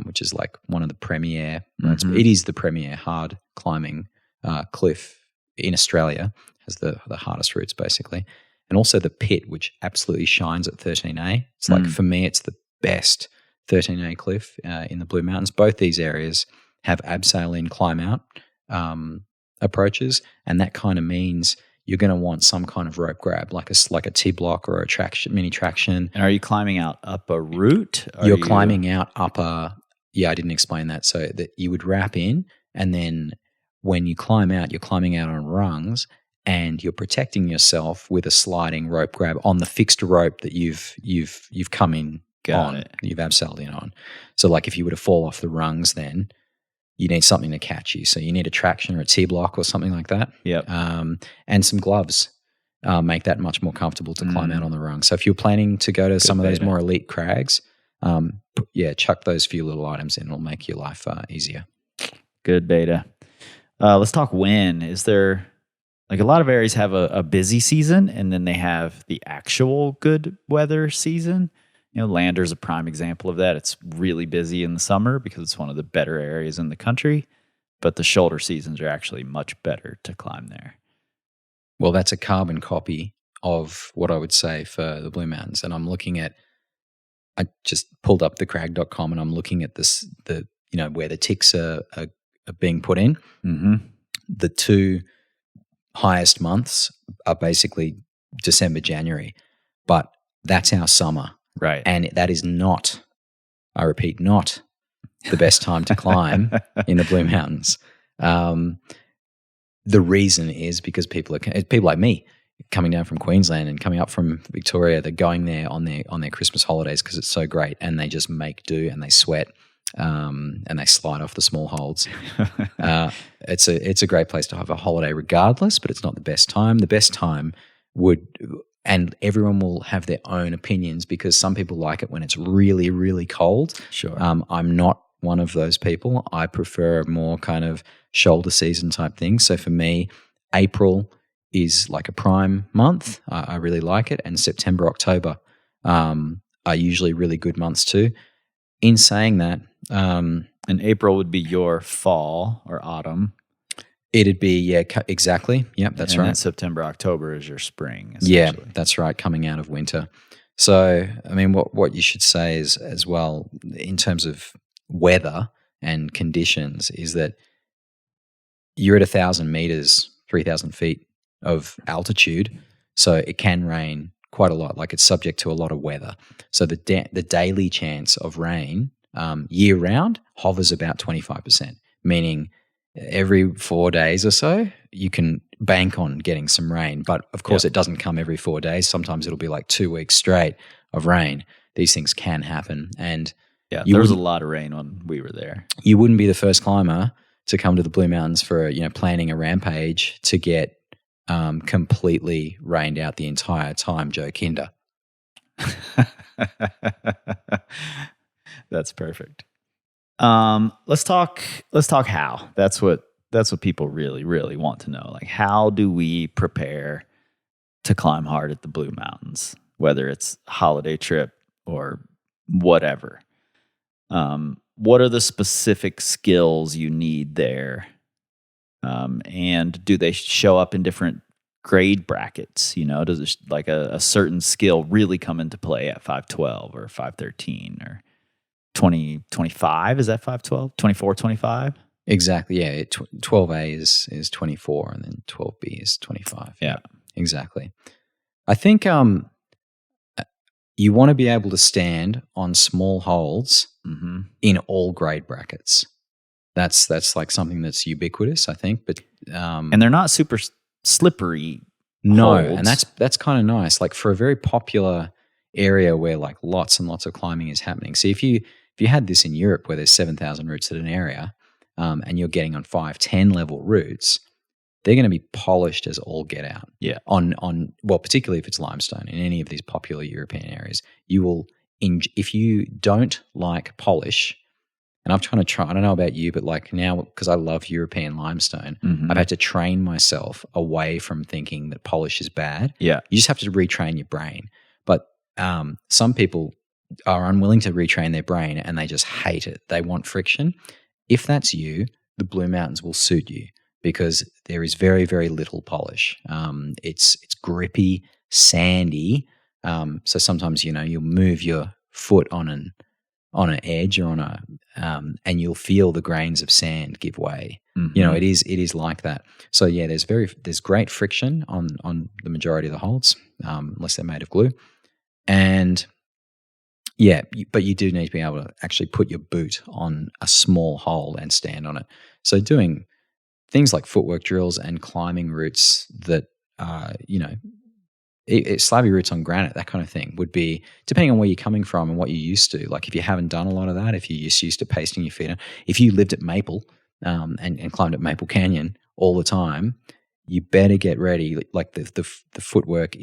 which is like one of the premier, it is the premier hard climbing cliff in Australia, has the hardest routes basically. And also the Pit, which absolutely shines at 13A. It's like, for me, it's the best 13A cliff in the Blue Mountains. Both these areas have abseil in, climb out approaches, and that kind of means you're going to want some kind of rope grab, like a T-block or a mini traction. And are you climbing out up a route? You're climbing out up a – I didn't explain that. So that you would wrap in, and then when you climb out, you're climbing out on rungs, and you're protecting yourself with a sliding rope grab on the fixed rope that you've come in Got on, it. you've abseiled in on. So like if you were to fall off the rungs, then you need something to catch you. So you need a traction or a T-block or something like that. Yep. And some gloves make that much more comfortable to climb out on the rung. So if you're planning to go to some of those beta. more elite crags, chuck those few little items in. It'll make your life easier. Good beta. Let's talk wind. Is there, like, a lot of areas have a busy season and then they have the actual good weather season. You know, Lander's a prime example of that. It's really busy in the summer because it's one of the better areas in the country, but the shoulder seasons are actually much better to climb there. Well, that's a carbon copy of what I would say for the Blue Mountains. And I'm looking at, I just pulled up the crag.com and I'm looking at this, where the ticks are being put in. Mm-hmm. The two highest months are basically December, January, but that's our summer. Right. And that is not, I repeat, not the best time to climb in the Blue Mountains. The reason is because people like me coming down from Queensland and coming up from Victoria, they're going there on their Christmas holidays because it's so great, and they just make do and they sweat and they slide off the small holds. It's a great place to have a holiday regardless, but it's not the best time. The best time would, and everyone will have their own opinions because some people like it when it's really, really cold. Sure. I'm not one of those people. I prefer more kind of shoulder season type thing. So for me, April is like a prime month. I really like it. And September, October are usually really good months too. In saying that, and April would be your fall or autumn. It'd be, exactly. Yep, that's and right. then September, October is your spring. Yeah, that's right, coming out of winter. So, I mean, what you should say is as well in terms of weather and conditions is that you're at 1,000 meters, 3,000 feet of altitude, so it can rain quite a lot. Like it's subject to a lot of weather. So the daily chance of rain year round hovers about 25%, meaning every 4 days or so you can bank on getting some rain. But of course, It doesn't come every 4 days. Sometimes it'll be like 2 weeks straight of rain. These things can happen, and there was a lot of rain when we were there. You wouldn't be the first climber to come to the Blue Mountains for planning a rampage to get completely rained out the entire time. Joe Kinder. That's perfect. Let's talk how. That's what people really, really want to know. Like, how do we prepare to climb hard at the Blue Mountains, whether it's a holiday trip or whatever? What are the specific skills you need there? And do they show up in different grade brackets? Does like a certain skill really come into play at 512 or 513 or 2025? Is that 512? 24, 25? Exactly. Yeah. 12A is 24 and then 12B is 25. Yeah. Exactly. I think you want to be able to stand on small holds in all grade brackets. That's like something that's ubiquitous, I think. But and they're not super slippery. No, holds. and that's kind of nice. Like for a very popular area where like lots and lots of climbing is happening. So if you had this in Europe where there's 7,000 routes at an area, and you're getting on 5-10 level routes, they're going to be polished as all get out. Yeah. Well, particularly if it's limestone in any of these popular European areas, you will. If you don't like polish, and I'm trying to try. I don't know about you, but like now because I love European limestone, I've had to train myself away from thinking that polish is bad. Yeah. You just have to retrain your brain. But some people are unwilling to retrain their brain and they just hate it. They want friction. If that's you, the Blue Mountains will suit you because there is very, very little polish. It's grippy, sandy. So sometimes you'll move your foot on an edge or and you'll feel the grains of sand give way. It is like that. So yeah, there's great friction on the majority of the holds, unless they're made of glue. And yeah, but you do need to be able to actually put your boot on a small hole and stand on it. So doing things like footwork drills and climbing routes that slabby routes on granite, that kind of thing would be, depending on where you're coming from and what you're used to. Like if you haven't done a lot of that, if you're just used to pasting your feet, if you lived at Maple and climbed at Maple Canyon all the time, you better get ready. Like the footwork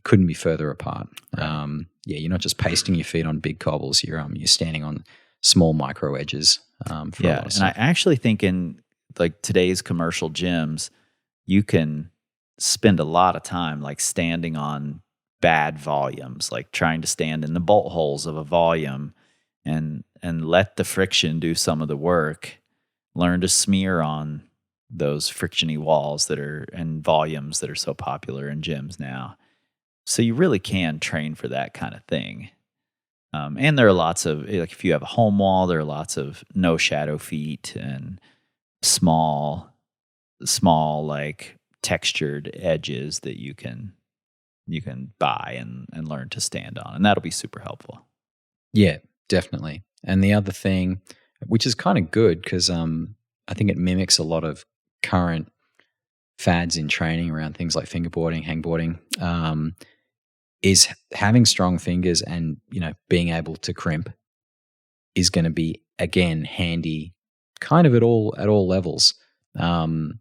couldn't be further apart. Right. You're not just pasting your feet on big cobbles. You're standing on small micro edges. For a lot of and stuff. I actually think in like today's commercial gyms, you can spend a lot of time like standing on bad volumes, like trying to stand in the bolt holes of a volume and let the friction do some of the work. Learn to smear on those frictiony walls and volumes that are so popular in gyms now. So you really can train for that kind of thing. And there are lots of, like if you have a home wall, there are lots of no shadow feet and small like textured edges that you can buy and learn to stand on. And that'll be super helpful. Yeah, definitely. And the other thing, which is kind of good because I think it mimics a lot of current fads in training around things like fingerboarding, hangboarding, is having strong fingers and, being able to crimp is going to be, again, handy kind of at all levels. The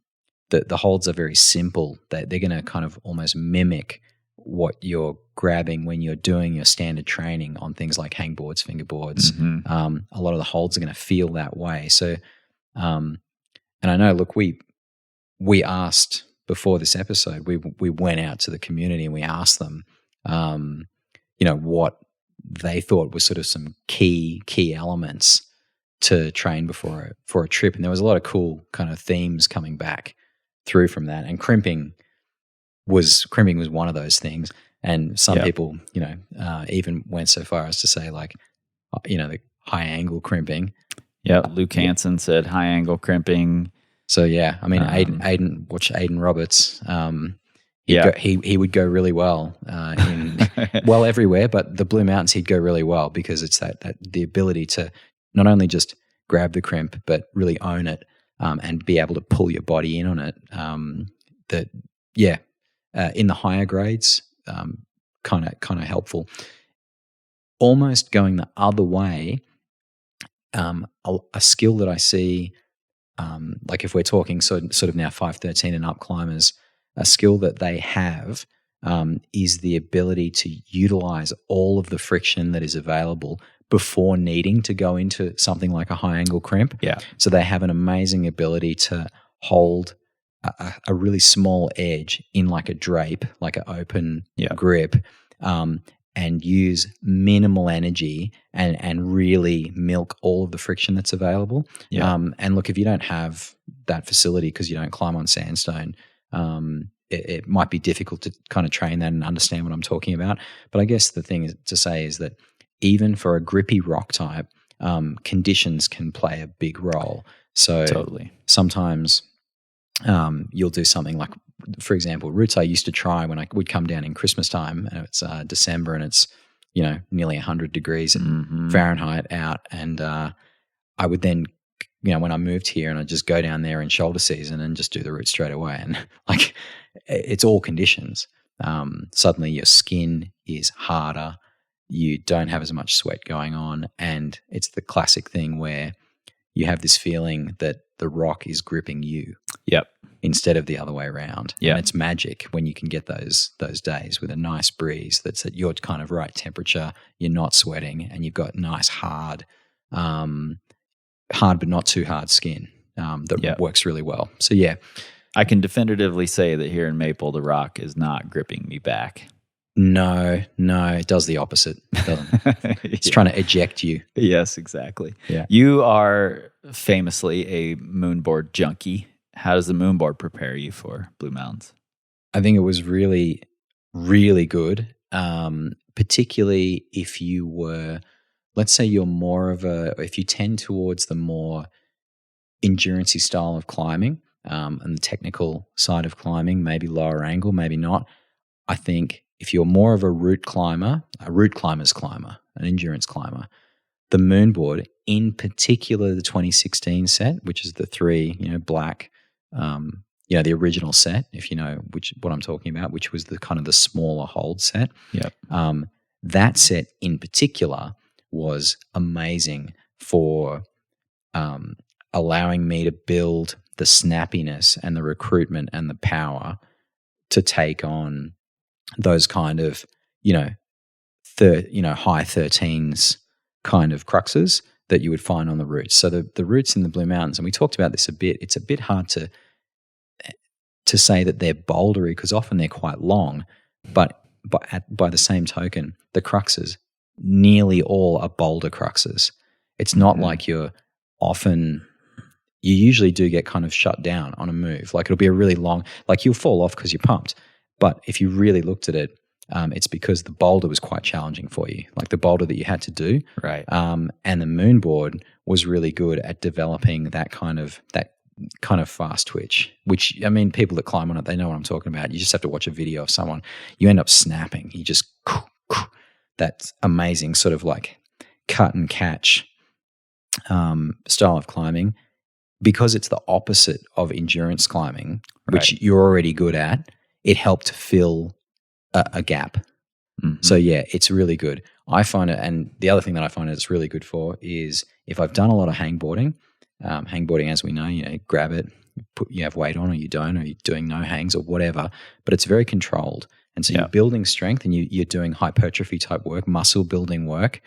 holds are very simple. They're going to kind of almost mimic what you're grabbing when you're doing your standard training on things like hangboards, fingerboards. Mm-hmm. A lot of the holds are going to feel that way. So, and I know, look, we asked before this episode, we went out to the community and we asked them, what they thought was sort of some key elements to train for a trip. And there was a lot of cool kind of themes coming back through from that. And crimping was one of those things. And some people, even went so far as to say like, the high angle crimping. Yeah. Luke Hansen said high angle crimping. So yeah, I mean, Aiden Roberts, he would go really well everywhere, but the Blue Mountains he'd go really well because it's that the ability to not only just grab the crimp but really own it and be able to pull your body in on it. In the higher grades, kind of helpful. Almost going the other way, a skill that I see. Like if we're talking sort of now 513 and up climbers, a skill that they have is the ability to utilize all of the friction that is available before needing to go into something like a high angle crimp. Yeah. So they have an amazing ability to hold a really small edge in like a drape, like an open grip, and use minimal energy and really milk all of the friction that's available. Yeah. And look, if you don't have that facility because you don't climb on sandstone, it might be difficult to kind of train that and understand what I'm talking about. But I guess the thing to say is that even for a grippy rock type, conditions can play a big role. So totally. Sometimes you'll do something like, for example, routes I used to try when I would come down in Christmas time, and it's December and it's nearly 100 degrees Fahrenheit out, and I would then when I moved here and I'd just go down there in shoulder season and just do the route straight away, and like it's all conditions. Suddenly your skin is harder, you don't have as much sweat going on, and it's the classic thing where you have this feeling that the rock is gripping you. Yep. Instead of the other way around. Yeah. And it's magic when you can get those days with a nice breeze that's at your kind of right temperature, you're not sweating, and you've got nice hard but not too hard skin that works really well. So yeah. I can definitively say that here in Maple, the rock is not gripping me back. No, it does the opposite. It doesn't. It's trying to eject you. Yes, exactly. Yeah. You are famously a moonboard junkie. How does the moonboard prepare you for Blue Mountains? I think it was really, really good, particularly if you were, let's say if you tend towards the more endurance-y style of climbing and the technical side of climbing, maybe lower angle, maybe not. I think if you're more of a route climber's climber, an endurance climber, the moonboard, in particular the 2016 set, which is the 3, black, the original set, if you know what I'm talking about, which was the kind of the smaller hold set. Yep. That set in particular was amazing for allowing me to build the snappiness and the recruitment and the power to take on those kind of, high 13s kind of cruxes that you would find on the roots. So the roots in the Blue Mountains, and we talked about this a bit, it's a bit hard to say that they're bouldery because often they're quite long, but by the same token, the cruxes, nearly all are boulder cruxes. It's not like you usually do get kind of shut down on a move. Like it'll be a really long, like you'll fall off because you're pumped. But if you really looked at it, it's because the boulder was quite challenging for you, like the boulder that you had to do. Right. And the moonboard was really good at developing that kind of fast twitch, which, I mean, people that climb on it, they know what I'm talking about. You just have to watch a video of someone. You end up snapping. You just, that amazing sort of like cut and catch style of climbing, because it's the opposite of endurance climbing, which you're already good at. It helped fill a gap. Mm-hmm. So yeah, it's really good. I find it, and the other thing that I find it's really good for is if I've done a lot of hangboarding, as we know, grab it, you have weight on or you don't, or you're doing no hangs or whatever, but it's very controlled. And so you're building strength and you're doing hypertrophy type work, muscle building work,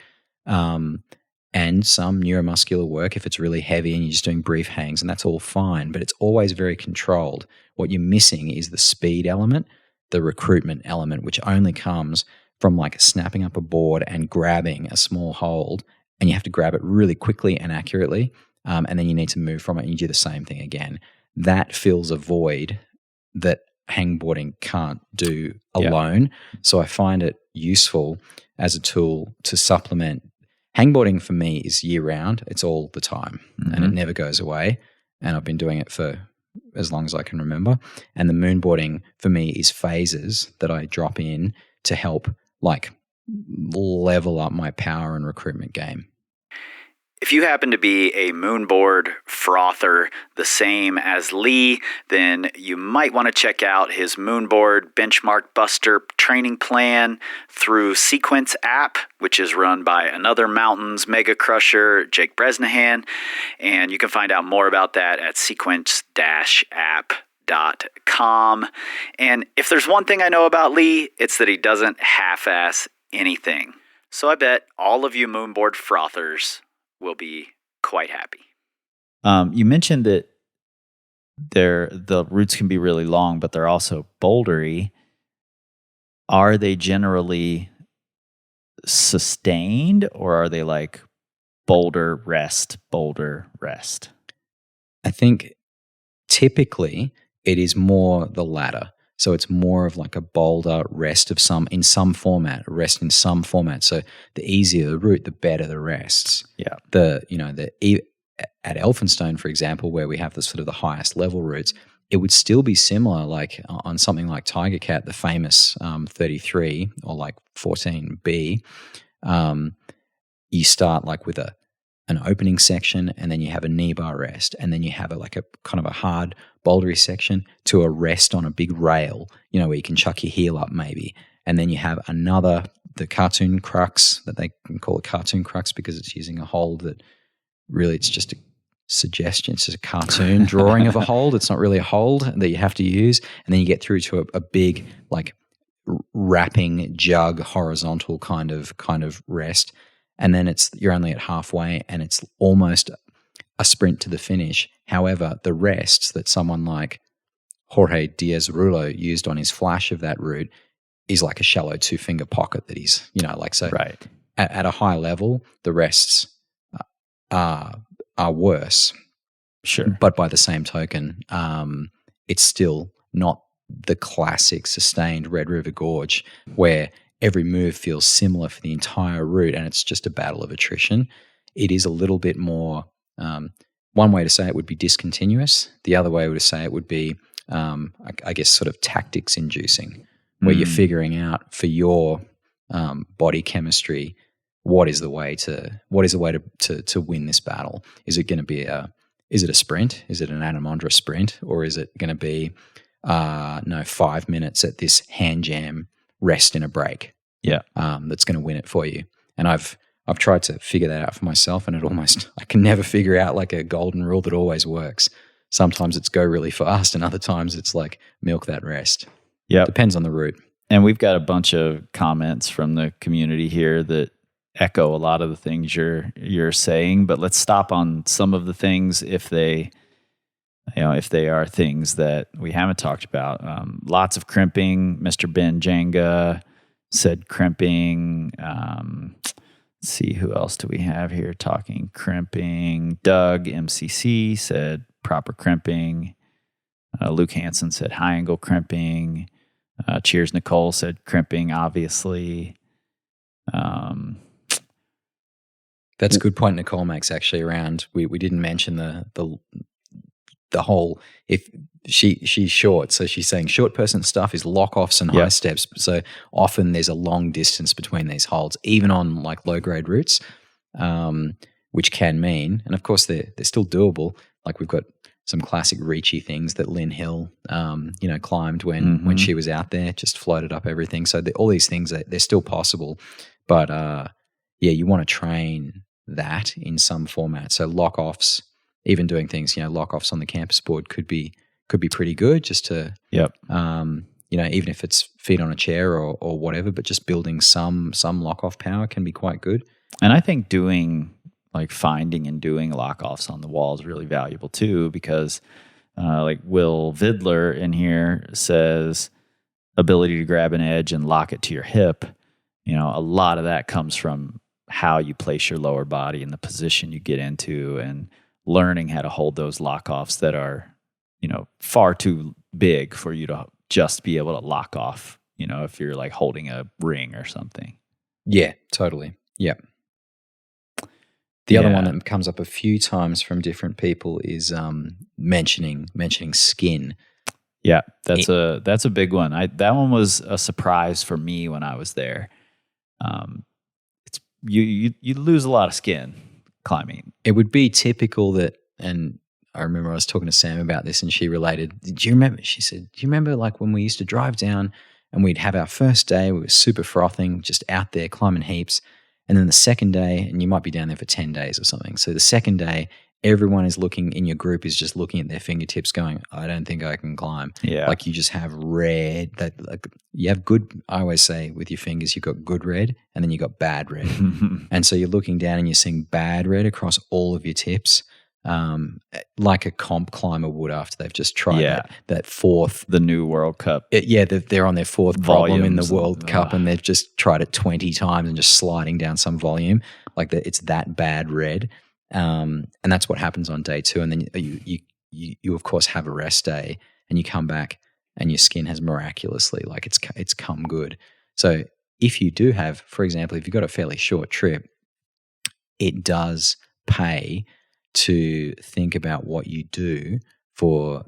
and some neuromuscular work if it's really heavy and you're just doing brief hangs, and that's all fine, but it's always very controlled. What you're missing is the speed element, the recruitment element, which only comes from like snapping up a board and grabbing a small hold, and you have to grab it really quickly and accurately, and then you need to move from it and you do the same thing again. That fills a void that hangboarding can't do alone. So I find it useful as a tool to supplement. Hangboarding for me is year round. It's all the time and it never goes away. And I've been doing it for as long as I can remember. And the moonboarding for me is phases that I drop in to help like level up my power and recruitment game. If you happen to be a moonboard frother the same as Lee, then you might want to check out his moonboard benchmark buster training plan through Sequence app, which is run by another mountains mega crusher, Jake Bresnahan. And you can find out more about that at sequence-app.com. And if there's one thing I know about Lee, it's that he doesn't half-ass anything. So I bet all of you moonboard frothers will be quite happy. You mentioned that the roots can be really long, but they're also bouldery. Are they generally sustained, or are they like boulder, rest? I think typically it is more the latter. So it's more of like a boulder rest in some format. So the easier the route, the better the rests. Yeah. At Elphinstone, for example, where we have the sort of the highest level routes, it would still be similar. Like on something like Tiger Cat, the famous 33 or like 14B, you start like with an opening section, and then you have a knee bar rest, and then you have a kind of a hard bouldery section to a rest on a big rail, where you can chuck your heel up maybe. And then you have the cartoon crux, that they can call it cartoon crux because it's using a hold that really it's just a suggestion. It's just a cartoon drawing of a hold. It's not really a hold that you have to use. And then you get through to a big like wrapping jug horizontal kind of rest. And then you're only at halfway and it's almost a sprint to the finish. However, the rests that someone like Jorge Diaz-Rulo used on his flash of that route is like a shallow 2-finger pocket that he's, Right. At a high level, the rests are worse. Sure. But by the same token, it's still not the classic sustained Red River Gorge where every move feels similar for the entire route and it's just a battle of attrition. It is a little bit more, one way to say it would be discontinuous. The other way to say it would be, I guess, sort of tactics inducing, where you're figuring out for your body chemistry, what is the way to win this battle? Is it going to be is it a sprint? Is it an Anamondra sprint? Or is it going to be, 5 minutes at this hand jam rest in a break? Yeah. That's going to win it for you. And I've tried to figure that out for myself, and I can never figure out like a golden rule that always works. Sometimes it's go really fast, and other times it's like milk that rest. Yeah. Depends on the route. And we've got a bunch of comments from the community here that echo a lot of the things you're saying, but let's stop on some of the things if they are things that we haven't talked about. Lots of crimping. Mr. Ben Jenga said crimping. Let's see, who else do we have here talking crimping? Doug MCC said proper crimping. Luke Hansen said high angle crimping. Cheers Nicole said crimping, obviously. That's a good point Nicole makes actually around, we didn't mention the whole, if she's short, so she's saying short person stuff is lock-offs and high steps. So often there's a long distance between these holds, even on like low-grade routes, which can mean, and of course they're still doable. Like we've got some classic reachy things that Lynn Hill, climbed when she was out there, just floated up everything. So all these things, they're still possible. But you want to train that in some format. So lock-offs, even doing things, lock-offs on the campus board could be pretty good just to, even if it's feet on a chair or whatever, but just building some lock-off power can be quite good. And I think finding and doing lock-offs on the wall is really valuable too, because like Will Vidler in here says ability to grab an edge and lock it to your hip. A lot of that comes from how you place your lower body and the position you get into, and learning how to hold those lock-offs that are, far too big for you to just be able to lock off, if you're like holding a ring or something. Yeah, totally. Yeah. The other one that comes up a few times from different people is mentioning skin. Yeah, that's a big one. That one was a surprise for me when I was there. It's you lose a lot of skin climbing. It would be typical that, and I remember I was talking to Sam about this, and she related. Do you remember? She said, "Do you remember like when we used to drive down and we'd have our first day? We were super frothing, just out there climbing heaps." And then the second day, and you might be down there for 10 days or something. So the second day, everyone is looking in your group is just looking at their fingertips going, I don't think I can climb. Yeah. Like you just have red. You have good, I always say with your fingers, you've got good red and then you got bad red. And so you're looking down and you're seeing bad red across all of your tips. Like a comp climber would after they've just tried that fourth. The new World Cup. They're on their fourth problem in the Volumes World Cup and they've just tried it 20 times and just sliding down some volume. Like it's that bad red. And that's what happens on day 2. And then you of course have a rest day and you come back and your skin has miraculously, like it's come good. So if you do have, for example, if you've got a fairly short trip, it does pay to think about what you do for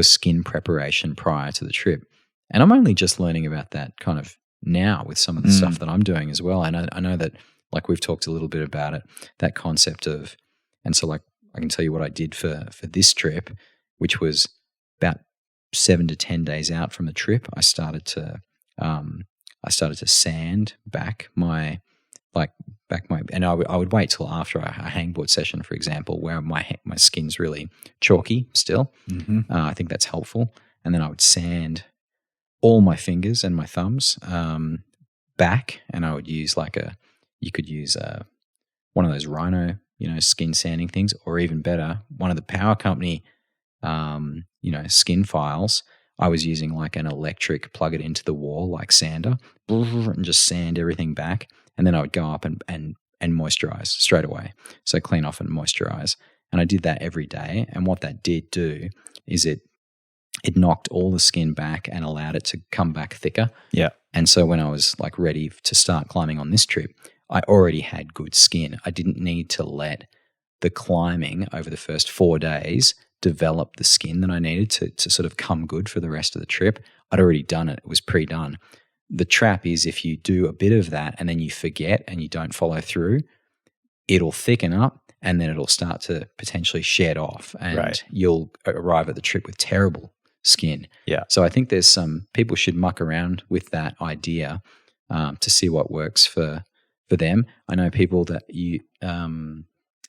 skin preparation prior to the trip. And I'm only just learning about that kind of now with some of the stuff that I'm doing as well. And I know that, like we've talked a little bit about it, that concept of, and so like I can tell you what I did for this trip, which was about 7 to 10 days out from the trip. I started to sand back my, and I would wait till after a hangboard session, for example, where my skin's really chalky still. I think that's helpful. And then I would sand all my fingers and my thumbs back, and I would use you could use one of those Rhino, skin sanding things, or even better, one of the Power Company, skin files. I was using like an electric plug it into the wall like sander and just sand everything back. And then I would go up and moisturize straight away. So clean off and moisturize. And I did that every day. And what that did do is it knocked all the skin back and allowed it to come back thicker. Yeah. And so when I was like ready to start climbing on this trip, I already had good skin. I didn't need to let the climbing over the first 4 days develop the skin that I needed to sort of come good for the rest of the trip. I'd already done it. It was pre-done. The trap is if you do a bit of that and then you forget and you don't follow through, it'll thicken up and then it'll start to potentially shed off, and Right. you'll arrive at the trip with terrible skin. Yeah. So I think there's some people should muck around with that idea to see what works for them. I know people that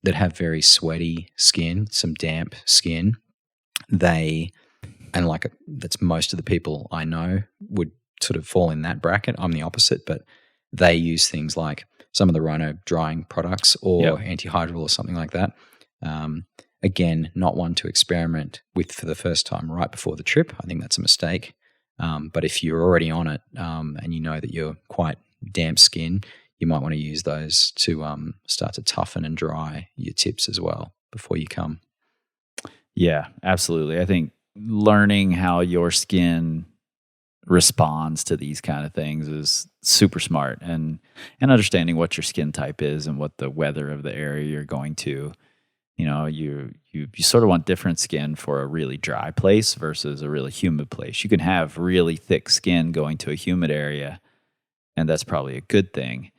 that have very sweaty skin, some damp skin. That's most of the people I know would sort of fall in that bracket. I'm the opposite, but they use things like some of the Rhino drying products or antihydral or something like that. Again, not one to experiment with for the first time right before the trip. I think that's a mistake. But if you're already on it and you know that you're quite damp skin, you might want to use those to start to toughen and dry your tips as well before you come. Yeah, absolutely. I think learning how your skin responds to these kind of things is super smart, and understanding what your skin type is and what the weather of the area you're going to. You know, you sort of want different skin for a really dry place versus a really humid place. You can have really thick skin going to a humid area, and that's probably a good thing.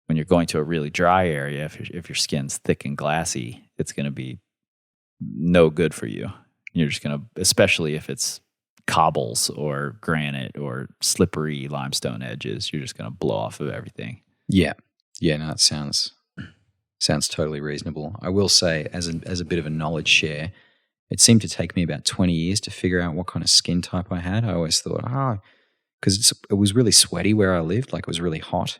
When you're going to a really dry area, if your skin's thick and glassy, it's going to be no good for you. You're just going to, especially if it's cobbles or granite or slippery limestone edges, you're just going to blow off of everything. Yeah. No, it sounds totally reasonable. I will say, as a bit of a knowledge share, it seemed to take me about 20 years to figure out what kind of skin type I had. I always thought, because it was really sweaty where I lived, like it was really hot.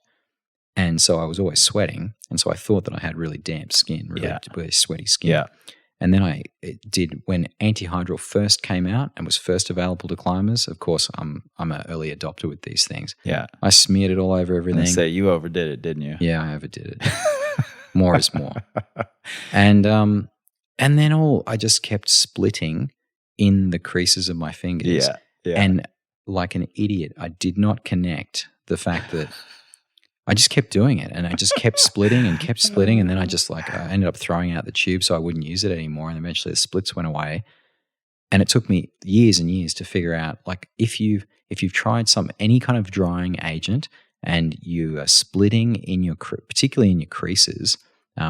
And so I was always sweating. And so I thought that I had really damp skin, really sweaty skin. Yeah. And then when antihydral first came out and was first available to climbers. Of course, I'm an early adopter with these things. Yeah. I smeared it all over everything. And say you overdid it, didn't you? Yeah, I overdid it. More is more. And then I just kept splitting in the creases of my fingers. Yeah. And like an idiot, I did not connect the fact that I just kept doing it, and I just kept splitting, and then I ended up throwing out the tube so I wouldn't use it anymore, and eventually the splits went away. And it took me years and years to figure out, like, if you've tried any kind of drying agent and you are splitting particularly in your creases,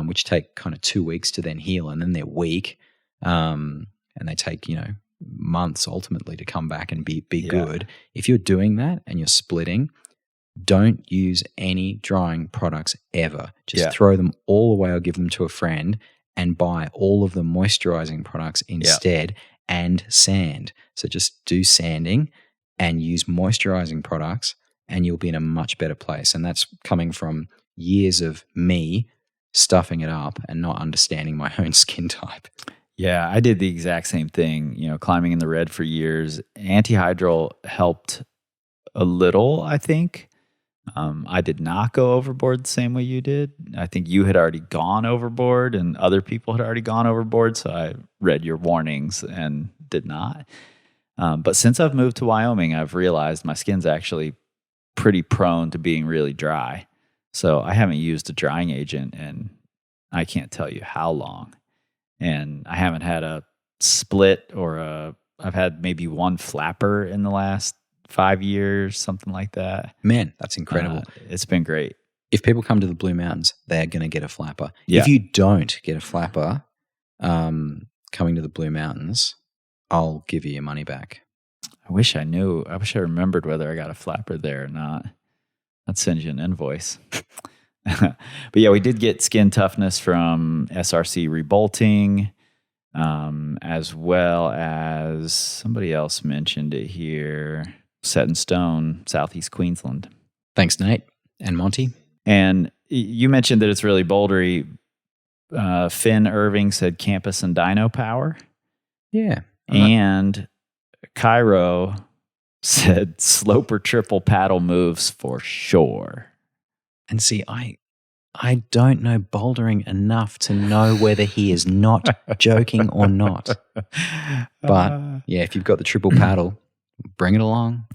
which take kind of 2 weeks to then heal, and then they're weak, and they take months ultimately to come back and be good. If you're doing that and you're splitting, don't use any drying products ever. Just throw them all away or give them to a friend, and buy all of the moisturizing products instead, and sand. So just do sanding and use moisturizing products, and you'll be in a much better place. And that's coming from years of me stuffing it up and not understanding my own skin type. Yeah, I did the exact same thing, climbing in the red for years. Antihydral helped a little, I think. I did not go overboard the same way you did. I think you had already gone overboard and other people had already gone overboard, so I read your warnings and did not. But since I've moved to Wyoming, I've realized my skin's actually pretty prone to being really dry. So I haven't used a drying agent in I can't tell you how long. And I haven't had a split I've had maybe one flapper in the last 5 years, something like that. Man, that's incredible. It's been great. If people come to the Blue Mountains, they're going to get a flapper. Yeah. If you don't get a flapper coming to the Blue Mountains, I'll give you your money back. I wish I knew. I wish I remembered whether I got a flapper there or not. I'd send you an invoice. But yeah, we did get skin toughness from SRC rebolting, as well as somebody else mentioned it here. Set in Stone, Southeast Queensland. Thanks, Nate and Monty. And you mentioned that it's really bouldery. Finn Irving said campus and dyno power. Yeah. And Cairo said slope or triple paddle moves for sure. And see, I don't know bouldering enough to know whether he is not joking or not. But yeah, if you've got the triple paddle, bring it along.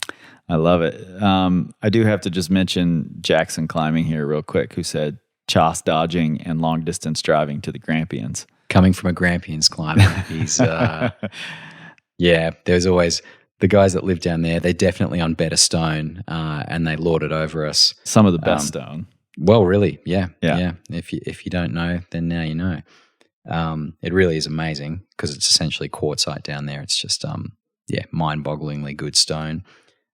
I love it. I do have to just mention Jackson Climbing here real quick, who said choss dodging and long distance driving to the Grampians. Coming from a Grampians climber, he's yeah. There's always the guys that live down there. They're definitely on better stone, and they lord it over us. Some of the best stone. Well, really, yeah. If you don't know, then now you know. It really is amazing because it's essentially quartzite down there. It's just mind-bogglingly good stone.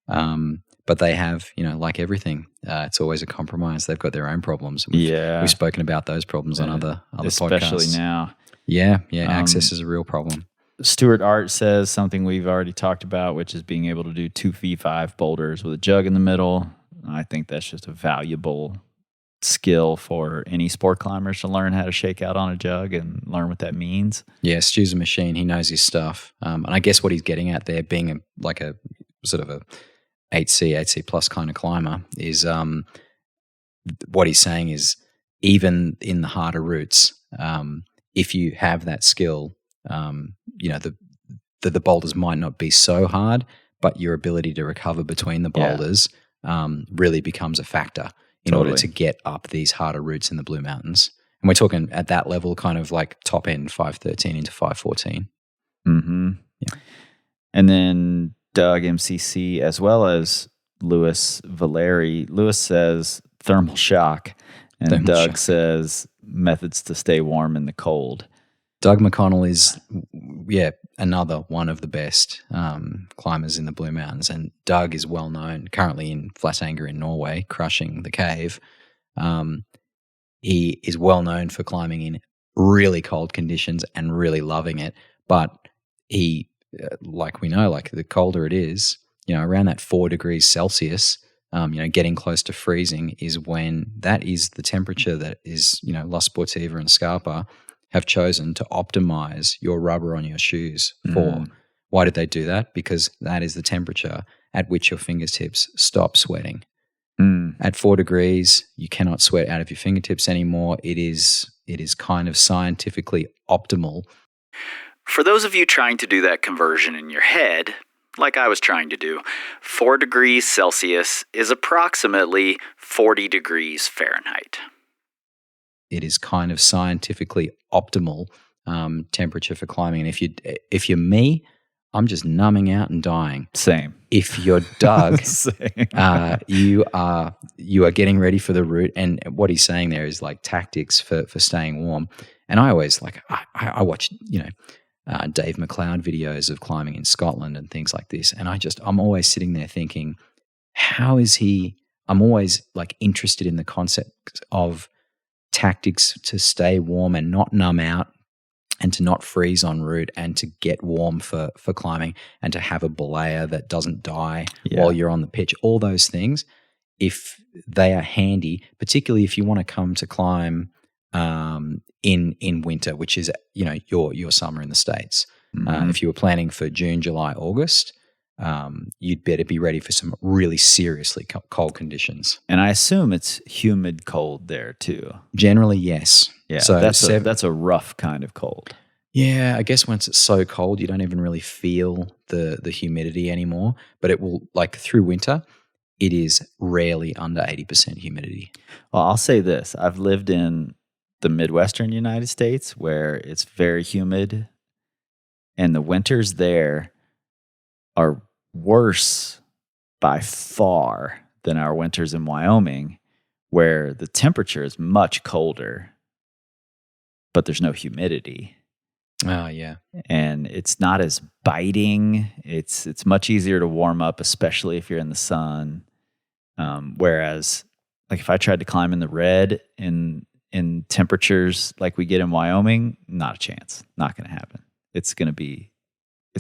But they have, like everything, it's always a compromise. They've got their own problems. We've spoken about those problems on other especially podcasts. now. Yeah, access is a real problem. Stuart Art says something we've already talked about, which is being able to do 2v5 boulders with a jug in the middle. I think that's just a valuable skill for any sport climbers to learn how to shake out on a jug and learn what that means. Yeah, Stu's a machine. He knows his stuff. And I guess what he's getting at there, being a sort of a 8C plus kind of climber, is what he's saying is even in the harder routes, if you have that skill, the boulders might not be so hard, but your ability to recover between the boulders really becomes a factor in order to get up these harder routes in the Blue Mountains. And we're talking at that level, kind of like top end 513 into 514. Mm-hmm. Yeah. And then Doug MCC, as well as Louis Valeri. Louis says thermal shock, and Doug says methods to stay warm in the cold. Doug McConnell is, another one of the best climbers in the Blue Mountains. And Doug is well known, currently in Flatanger in Norway, crushing the cave. He is well known for climbing in really cold conditions and really loving it. But he, like we know, like the colder it is, around that 4 degrees Celsius, getting close to freezing is when that is the temperature that is, La Sportiva and Scarpa have chosen to optimize your rubber on your shoes for. Why did they do that? Because that is the temperature at which your fingertips stop sweating. At 4 degrees, you cannot sweat out of your fingertips anymore. It is kind of scientifically optimal. For those of you trying to do that conversion in your head, like I was trying to do, 4 degrees Celsius is approximately 40 degrees Fahrenheit. It is kind of scientifically optimal temperature for climbing. And if you're me, I'm just numbing out and dying. Same. If you're Doug, you are getting ready for the route. And what he's saying there is like tactics for staying warm. And I always I watch Dave McLeod videos of climbing in Scotland and things like this. And I'm always sitting there thinking, how is he? I'm always like interested in the concept of tactics to stay warm and not numb out and to not freeze en route and to get warm for climbing and to have a belaya that doesn't die while you're on the pitch. All those things, if they are handy, particularly if you want to come to climb in winter, which is your summer in the States. If you were planning for June, July, August, you'd better be ready for some really seriously cold conditions. And I assume it's humid cold there too. Generally, yes. Yeah, so that's a rough kind of cold. Yeah, I guess once it's so cold, you don't even really feel the humidity anymore. But it will, like through winter, it is rarely under 80% humidity. Well, I'll say this. I've lived in the Midwestern United States where it's very humid, and the winters there are worse by far than our winters in Wyoming, where the temperature is much colder, but there's no humidity. Oh, yeah. And it's not as biting. It's much easier to warm up, especially if you're in the sun. Whereas, like if I tried to climb in the red in temperatures like we get in Wyoming, not a chance. Not going to happen. It's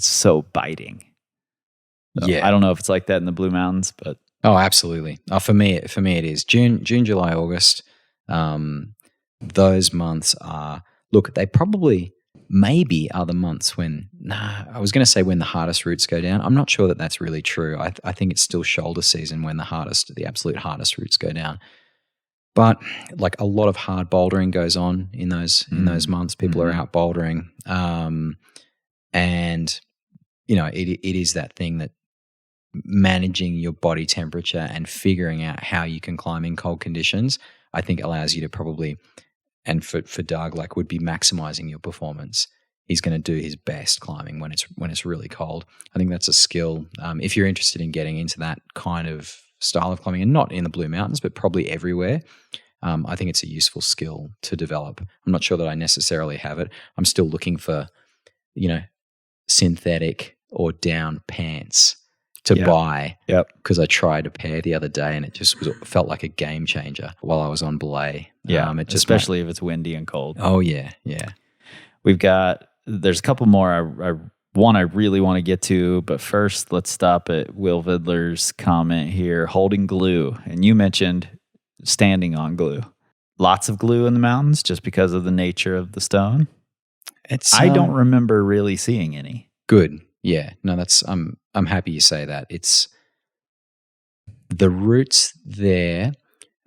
so biting. So Yeah. I don't know if it's like that in the Blue Mountains, but Oh, absolutely. For me, it is June, July, August. Those months are, look, they probably maybe are the months when, I was going to say when the hardest routes go down. I'm not sure that that's really true. I think it's still shoulder season when the absolute hardest routes go down. But like a lot of hard bouldering goes on in those months. People are out bouldering, and it is that thing that managing your body temperature and figuring out how you can climb in cold conditions, I think allows you to probably, and for Doug, like would be maximizing your performance. He's going to do his best climbing when it's really cold. I think that's a skill. If you're interested in getting into that kind of style of climbing, and not in the Blue Mountains, but probably everywhere, I think it's a useful skill to develop. I'm not sure that I necessarily have it. I'm still looking for, synthetic or down pants to buy. Yep. Because I tried a pair the other day and it just felt like a game changer while I was on belay. Yeah, especially if it's windy and cold. Oh, yeah. There's a couple more I really want to get to, but first let's stop at Will Vidler's comment here, holding glue. And you mentioned standing on glue. Lots of glue in the mountains just because of the nature of the stone. I don't remember really seeing any. Good. Yeah. No, I'm happy you say that. It's the routes there.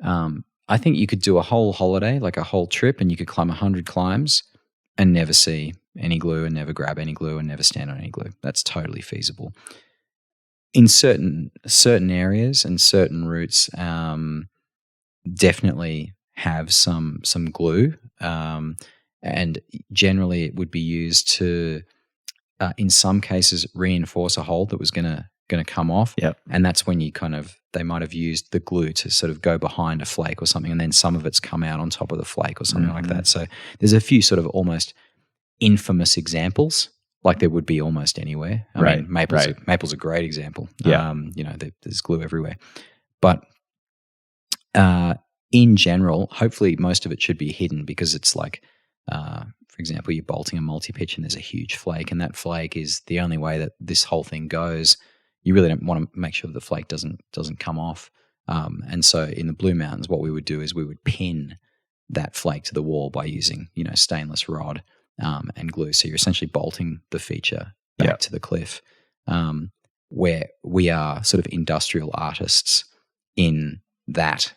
I think you could do a whole holiday, like a whole trip, and you could climb 100 climbs and never see any glue and never grab any glue and never stand on any glue. That's totally feasible. In certain areas and certain routes, definitely have some glue, and generally it would be used to, in some cases, reinforce a hole that was going to come off. Yep. And that's when they might have used the glue to sort of go behind a flake or something, and then some of it's come out on top of the flake or something like that. So there's a few sort of almost infamous examples, like there would be almost anywhere. I mean, Maple's a great example. Yeah. There's glue everywhere. But in general, hopefully most of it should be hidden, because it's like, for example, you're bolting a multi-pitch and there's a huge flake, and that flake is the only way that this whole thing goes. You really don't want to make sure that the flake doesn't come off. And so in the Blue Mountains, what we would do is we would pin that flake to the wall by using, stainless rod and glue. So you're essentially bolting the feature back to the cliff, where we are sort of industrial artists in that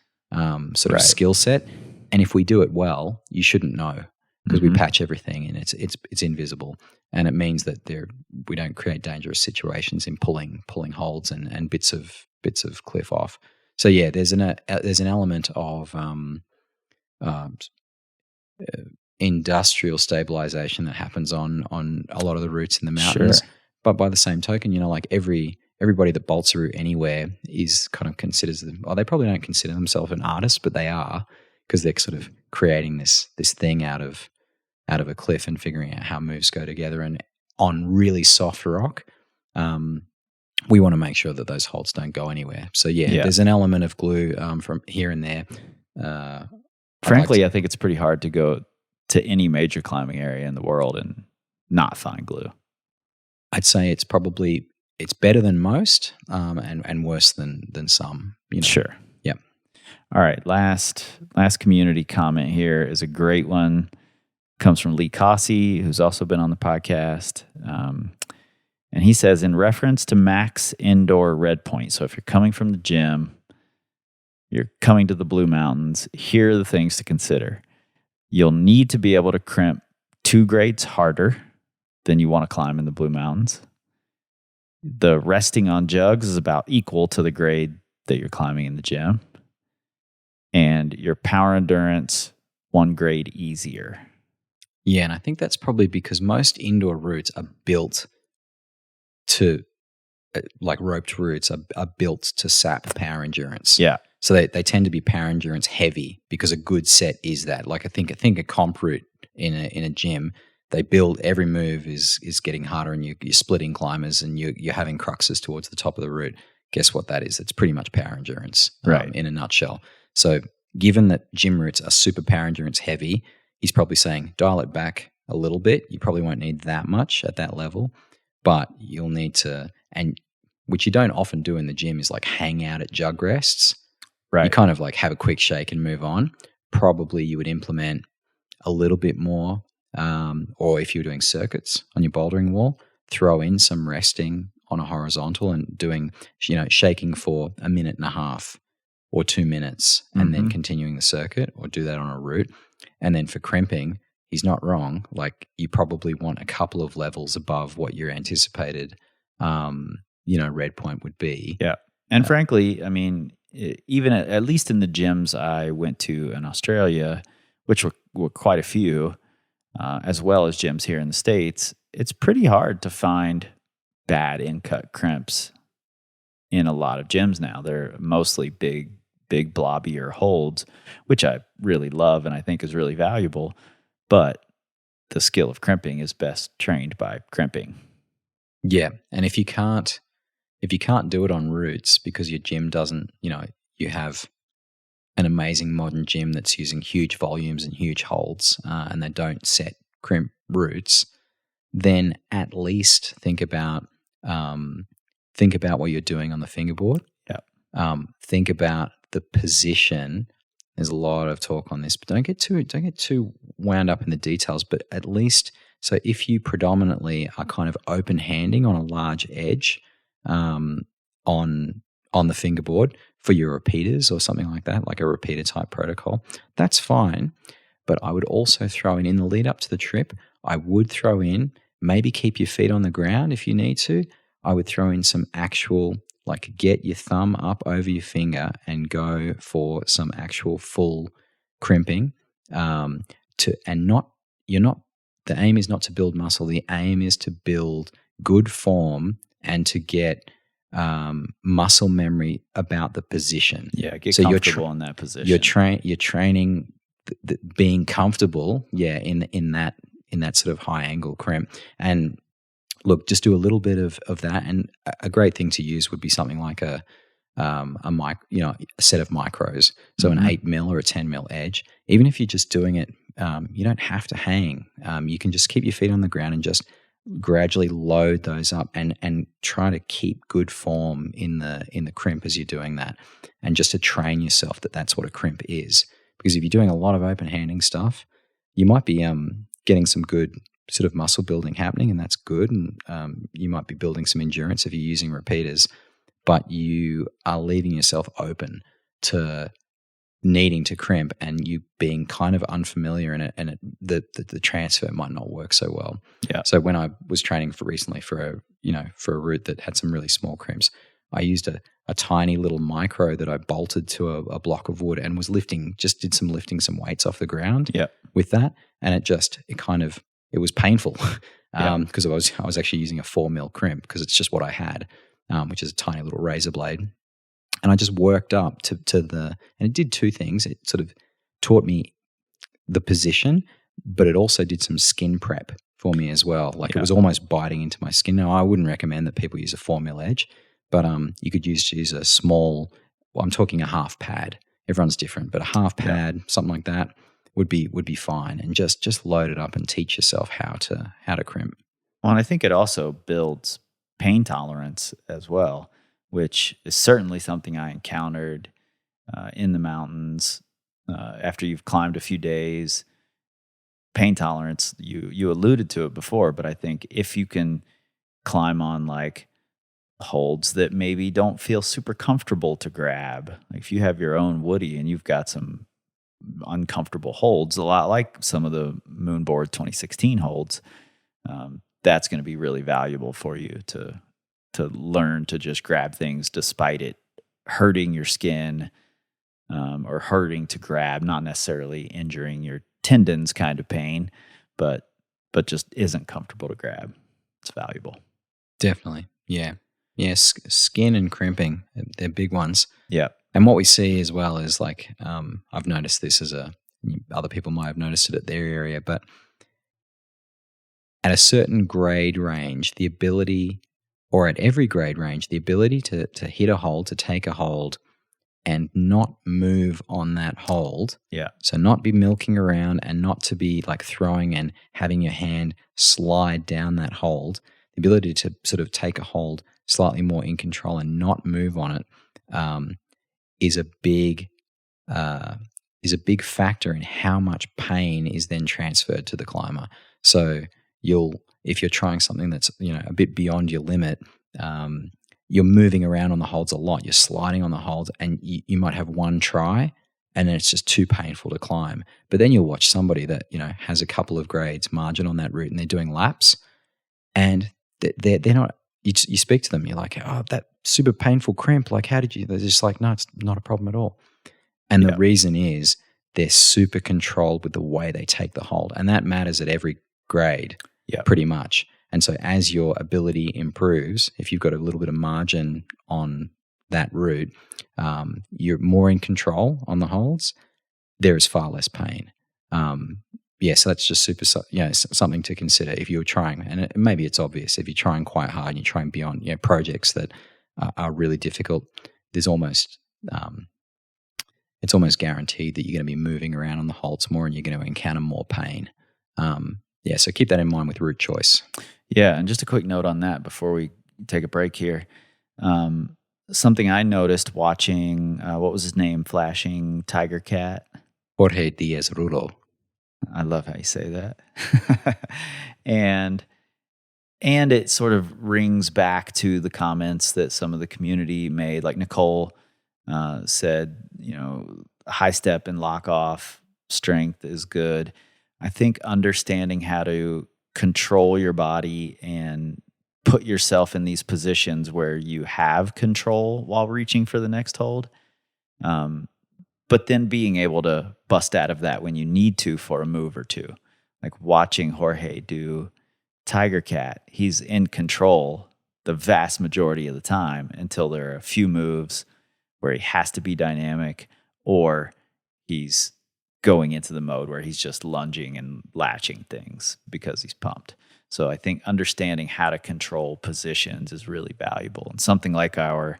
sort of skill set. And if we do it well, you shouldn't know, because we patch everything and it's invisible. And it means that we don't create dangerous situations in pulling holds and bits of cliff off. So yeah, there's an element of industrial stabilization that happens on a lot of the routes in the mountains. Sure. But by the same token, like everybody that bolts a route anywhere is kind of considers them. Well, they probably don't consider themselves an artist, but they are, because they're sort of creating this thing out of a cliff and figuring out how moves go together. And on really soft rock, we want to make sure that those holds don't go anywhere. So yeah. There's an element of glue from here and there. Frankly, I think it's pretty hard to go to any major climbing area in the world and not find glue. I'd say it's better than most, and worse than some. Sure. Yep. All right. Last community comment here is a great one. Comes from Lee Cujes, who's also been on the podcast. And he says, in reference to max indoor red point, so if you're coming from the gym, you're coming to the Blue Mountains, here are the things to consider. You'll need to be able to crimp 2 grades harder than you want to climb in the Blue Mountains. The resting on jugs is about equal to the grade that you're climbing in the gym. And your power endurance, 1 grade easier. Yeah, and I think that's probably because most indoor routes are built to, like roped routes, are built to sap power endurance. Yeah. So they tend to be power endurance heavy, because a good set is that. Like I think a comp route in a gym, they build every move is getting harder, and you're splitting climbers, and you're having cruxes towards the top of the route. Guess what that is? It's pretty much power endurance, in a nutshell. So given that gym routes are super power endurance heavy, he's probably saying dial it back a little bit. You probably won't need that much at that level, but you'll need to, and which you don't often do in the gym, is like hang out at jug rests. Right. You kind of like have a quick shake and move on. Probably you would implement a little bit more, or if you're doing circuits on your bouldering wall, throw in some resting on a horizontal and doing, shaking for 1.5 minutes or 2 minutes, and then continuing the circuit, or do that on a route. And then for crimping, he's not wrong. Like you probably want a couple of levels above what your anticipated, red point would be. Yeah. And frankly, I mean, even at least in the gyms I went to in Australia, which were quite a few, as well as gyms here in the States, it's pretty hard to find bad in-cut crimps in a lot of gyms now. They're mostly big big blobbier holds, which I really love and I think is really valuable. But the skill of crimping is best trained by crimping. Yeah, and if you can't do it on roots because your gym doesn't, you have an amazing modern gym that's using huge volumes and huge holds, and they don't set crimp roots, then at least think about what you're doing on the fingerboard. Yeah. Think about the position. There's a lot of talk on this, but don't get too wound up in the details. But at least, so if you predominantly are kind of open handing on a large edge on the fingerboard for your repeaters or something like that, like a repeater type protocol, that's fine. But I would also throw in the lead up to the trip, I would throw in, maybe keep your feet on the ground if you need to. I would throw in some actual, like get your thumb up over your finger and go for some actual full crimping. The aim is not to build muscle. The aim is to build good form and to get muscle memory about the position. Yeah, get comfortable in that position. You're training being comfortable, in that sort of high angle crimp. And look, just do a little bit of that. And a great thing to use would be something like a set of micros. So an 8 mil or a 10 mil edge. Even if you're just doing it, you don't have to hang. You can just keep your feet on the ground and just gradually load those up and try to keep good form in the crimp as you're doing that, and just to train yourself that that's what a crimp is. Because if you're doing a lot of open handing stuff, you might be getting some good sort of muscle building happening, and that's good, and you might be building some endurance if you're using repeaters, but you are leaving yourself open to needing to crimp and you being kind of unfamiliar in it, and the transfer might not work so well. Yeah. So when I was training recently for a route that had some really small crimps, I used a tiny little micro that I bolted to a block of wood and was lifting some weights off the ground with that, and it was painful because I was actually using a 4 mil crimp because it's just what I had, which is a tiny little razor blade. And I just worked up to and it did two things. It sort of taught me the position, but it also did some skin prep for me as well. Like it was almost biting into my skin. Now, I wouldn't recommend that people use a 4 mil edge, but you could use a small, I'm talking a half pad. Everyone's different, but a half pad, something like that would be fine. And just load it up and teach yourself how to crimp. Well, and I think it also builds pain tolerance as well, which is certainly something I encountered in the mountains after you've climbed a few days. Pain tolerance, you alluded to it before, but I think if you can climb on like holds that maybe don't feel super comfortable to grab, like if you have your own woody and you've got some uncomfortable holds, a lot like some of the Moonboard 2016 holds, that's going to be really valuable for you to learn to just grab things despite it hurting your skin or hurting to grab, not necessarily injuring your tendons kind of pain, but just isn't comfortable to grab. It's valuable. Definitely. Yeah. Skin and crimping, they're big ones. Yeah. And what we see as well is like, I've noticed this other people might have noticed it at their area, but at a certain grade range, the ability, or at every grade range, the ability to hit a hold, to take a hold and not move on that hold. Yeah. So not be milking around and not to be like throwing and having your hand slide down that hold. The ability to sort of take a hold slightly more in control and not move on it is a big factor in how much pain is then transferred to the climber. So if you're trying something that's a bit beyond your limit, you're moving around on the holds a lot. You're sliding on the holds, and you might have one try, and then it's just too painful to climb. But then you'll watch somebody that has a couple of grades margin on that route, and they're doing laps, and they're not. You speak to them, you're like, oh, that super painful crimp. Like, how did you? They're just like, no, it's not a problem at all. And the reason is they're super controlled with the way they take the hold, and that matters at every grade, pretty much. And so as your ability improves, if you've got a little bit of margin on that route, you're more in control on the holds. There is far less pain. So that's just something to consider if you're trying. And maybe it's obvious if you're trying quite hard and you're trying beyond projects that are really difficult. There's almost it's almost guaranteed that you're going to be moving around on the holds more and you're going to encounter more pain. So keep that in mind with route choice. Yeah, and just a quick note on that before we take a break here. Something I noticed watching, what was his name, Flashing Tiger Cat? Jorge Diaz Rulo. I love how you say that. and it sort of rings back to the comments that some of the community made. Like Nicole said, high step and lock off strength is good. I think understanding how to control your body and put yourself in these positions where you have control while reaching for the next hold, but then being able to bust out of that when you need to for a move or two. Like watching Jorge do Tiger Cat, he's in control the vast majority of the time until there are a few moves where he has to be dynamic or he's going into the mode where he's just lunging and latching things because he's pumped. So I think understanding how to control positions is really valuable. And something like our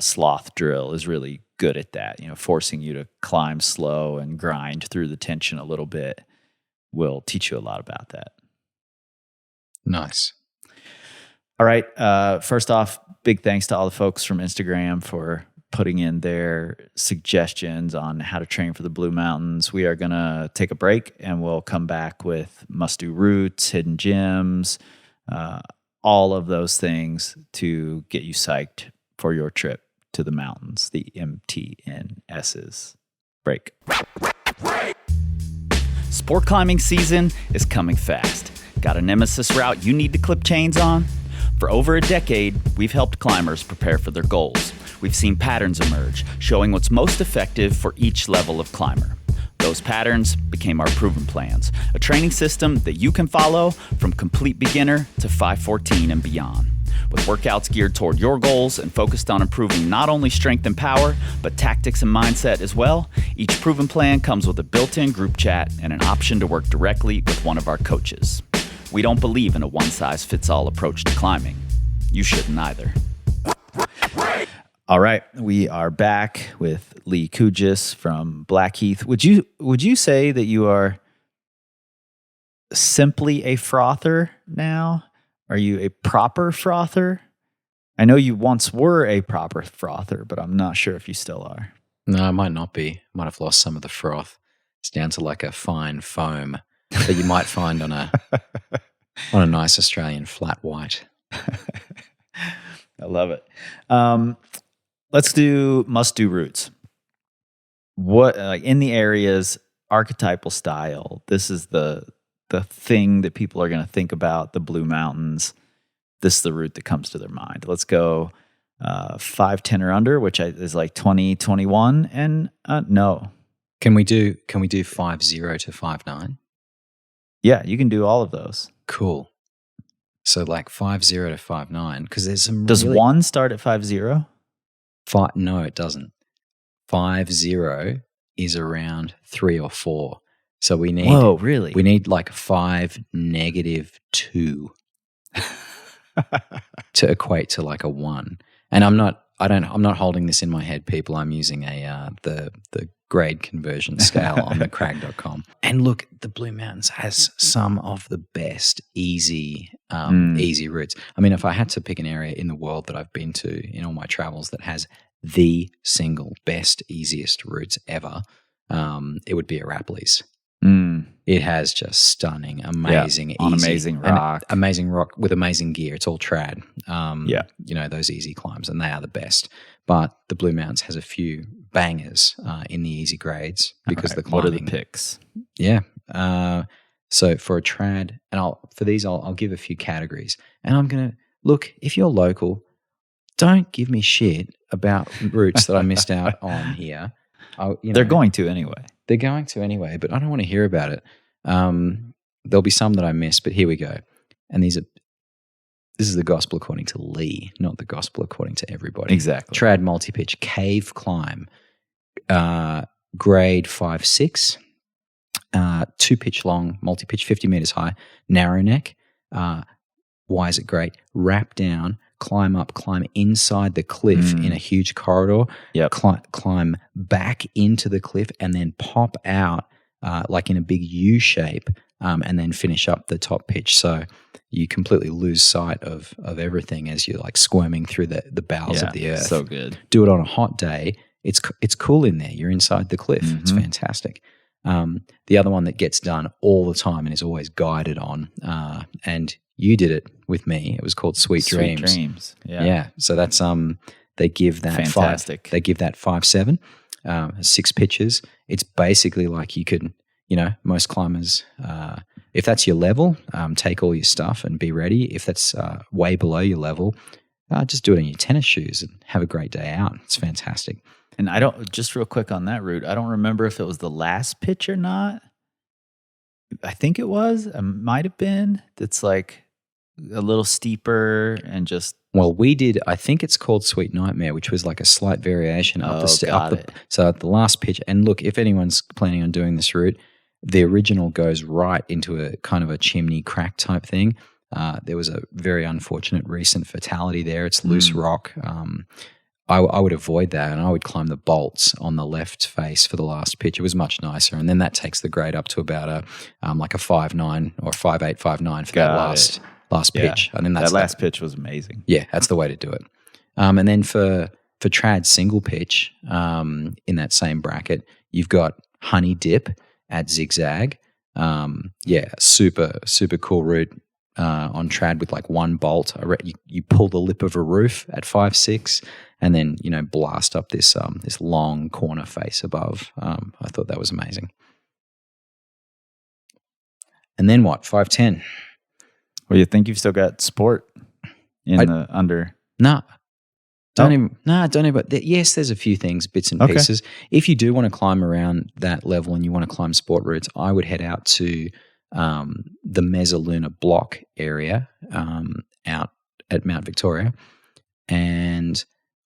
sloth drill is really good at that. Forcing you to climb slow and grind through the tension a little bit will teach you a lot about that. Nice. All right. First off, big thanks to all the folks from Instagram for putting in their suggestions on how to train for the Blue Mountains. We are going to take a break and we'll come back with must-do routes, hidden gems, all of those things to get you psyched for your trip to the mountains, the MTNS's. Break. Sport climbing season is coming fast. Got a nemesis route you need to clip chains on? For over a decade, we've helped climbers prepare for their goals. We've seen patterns emerge, showing what's most effective for each level of climber. Those patterns became our proven plans, a training system that you can follow from complete beginner to 514 and beyond. With workouts geared toward your goals and focused on improving not only strength and power, but tactics and mindset as well, each proven plan comes with a built-in group chat and an option to work directly with one of our coaches. We don't believe in a one-size-fits-all approach to climbing. You shouldn't either. All right, we are back with Lee Cujes from Blackheath. Would you say that you are simply a frother now? Are you a proper frother? I know you once were a proper frother, but I'm not sure if you still are. No, I might not be. Might have lost some of the froth. It's down to like a fine foam that you might find on a nice Australian flat white. I love it. Let's do must-do routes. What in the areas, archetypal style, this is the thing that people are going to think about, the Blue Mountains. This is the route that comes to their mind. Let's go 5'10" or under, which is like 2021, and no. Can we do 5'0" to 5'9"? Yeah, you can do all of those. Cool. So like 5'0" to 5'9", because there's some. Does one start at 5'0"? No, it doesn't. 5'0" is around 3 or 4. So we need. Whoa, really? We need like 5 -2 to equate to like a 1. And I'm not holding this in my head, people. I'm using the grade conversion scale on the crag.com. And look, the Blue Mountains has some of the best easy routes. I mean, if I had to pick an area in the world that I've been to in all my travels that has the single best, easiest routes ever, it would be Arapiles. It has just stunning, amazing, easy, amazing rock. Amazing rock with amazing gear. It's all trad. Those easy climbs, and they are the best. But the Blue Mountains has a few bangers in the easy grades because the climbing. What are the picks? Yeah. So for a trad, and I'll give a few categories. And I'm going to look, if you're local, don't give me shit about routes that I missed out on here. They're going to anyway. They're going to anyway, but I don't want to hear about it. There'll be some that I miss, but here we go. And these are this is the gospel according to Lee, not the gospel according to everybody. Exactly. Trad multi-pitch, cave climb, grade 5-6, 2-pitch long, multi-pitch, 50 meters high, narrow neck. Why is it great? Wrap down, climb up, climb inside the cliff in a huge corridor, climb back into the cliff, and then pop out like in a big U shape, and then finish up the top pitch. So you completely lose sight of everything as you're like squirming through the bowels of the earth. So good. Do it on a hot day. It's cool in there. You're inside the cliff. It's fantastic. The other one that gets done all the time and is always guided on, and you did it with me. It was called Sweet Dreams. Yeah. So that's they give that fantastic. They give that 5-7, 6 pitches. It's basically like you could, most climbers, if that's your level, take all your stuff and be ready. If that's way below your level, just do it in your tennis shoes and have a great day out. It's fantastic. And just real quick on that route, I don't remember if it was the last pitch or not. I think it was. It might have been. It's like a little steeper and just. Well, we did. I think it's called Sweet Nightmare, which was like a slight variation up the. So at the last pitch, and look, if anyone's planning on doing this route, the original goes right into a kind of a chimney crack type thing. There was a very unfortunate recent fatality there. It's loose rock. I would avoid that, and I would climb the bolts on the left face for the last pitch. It was much nicer, and then that takes the grade up to about a 5.9 or 5.859 for that last pitch. And then that last pitch was amazing. Yeah, that's the way to do it. And then for trad single pitch in that same bracket, you've got Honey Dip at Zigzag. Super super cool route on trad with like one bolt. You pull the lip of a roof at 5-6. And then, blast up this long corner face above. I thought that was amazing. And then what? 5-10. Well, you think you've still got sport in the under? No. Don't even. But yes, there's a few things, bits and pieces. If you do want to climb around that level and you want to climb sport routes, I would head out to the Mezzaluna block area out at Mount Victoria, and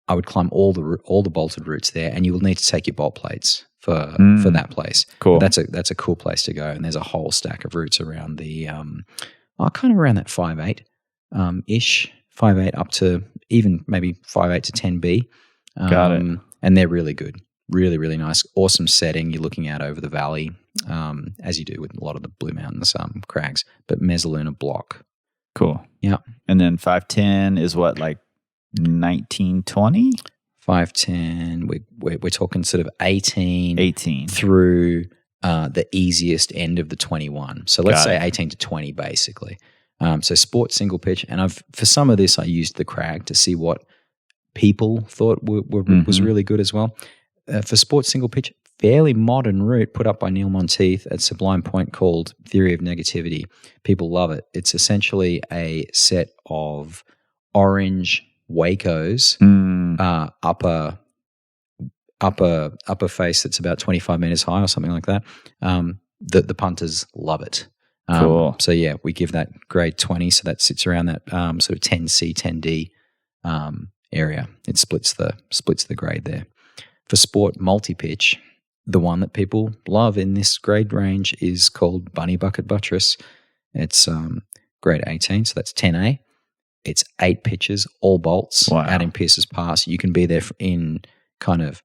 I would climb all the bolted routes there, and you will need to take your bolt plates for that place. Cool. But that's a cool place to go, and there's a whole stack of routes around the kind of around that 5.8 ish, 5.8 up to even maybe 5.8 to 10B. Got it. And they're really good, really really nice, awesome setting. You're looking out over the valley, as you do with a lot of the Blue Mountains crags, but Mezzaluna block. Cool. Yeah. And then 5.10 is what, like 1920? 5.10, we're talking sort of 18 through the easiest end of the 21. So let's say 18 to 20 basically. So sport single pitch, and for some of this I used the crag to see what people thought was really good as well. For sport single pitch, fairly modern route put up by Neil Monteith at Sublime Point called Theory of Negativity. People love it. It's essentially a set of orange Wacos, upper face that's about 25 meters high or something like that. The punters love it. Cool. So yeah, we give that grade 20. So that sits around that sort of 10C, 10D area. It splits the grade there. For sport multi-pitch, the one that people love in this grade range is called Bunny Bucket Buttress. It's grade 18, so that's 10A. It's 8 pitches, all bolts, out in Pierce's Pass. You can be there in kind of,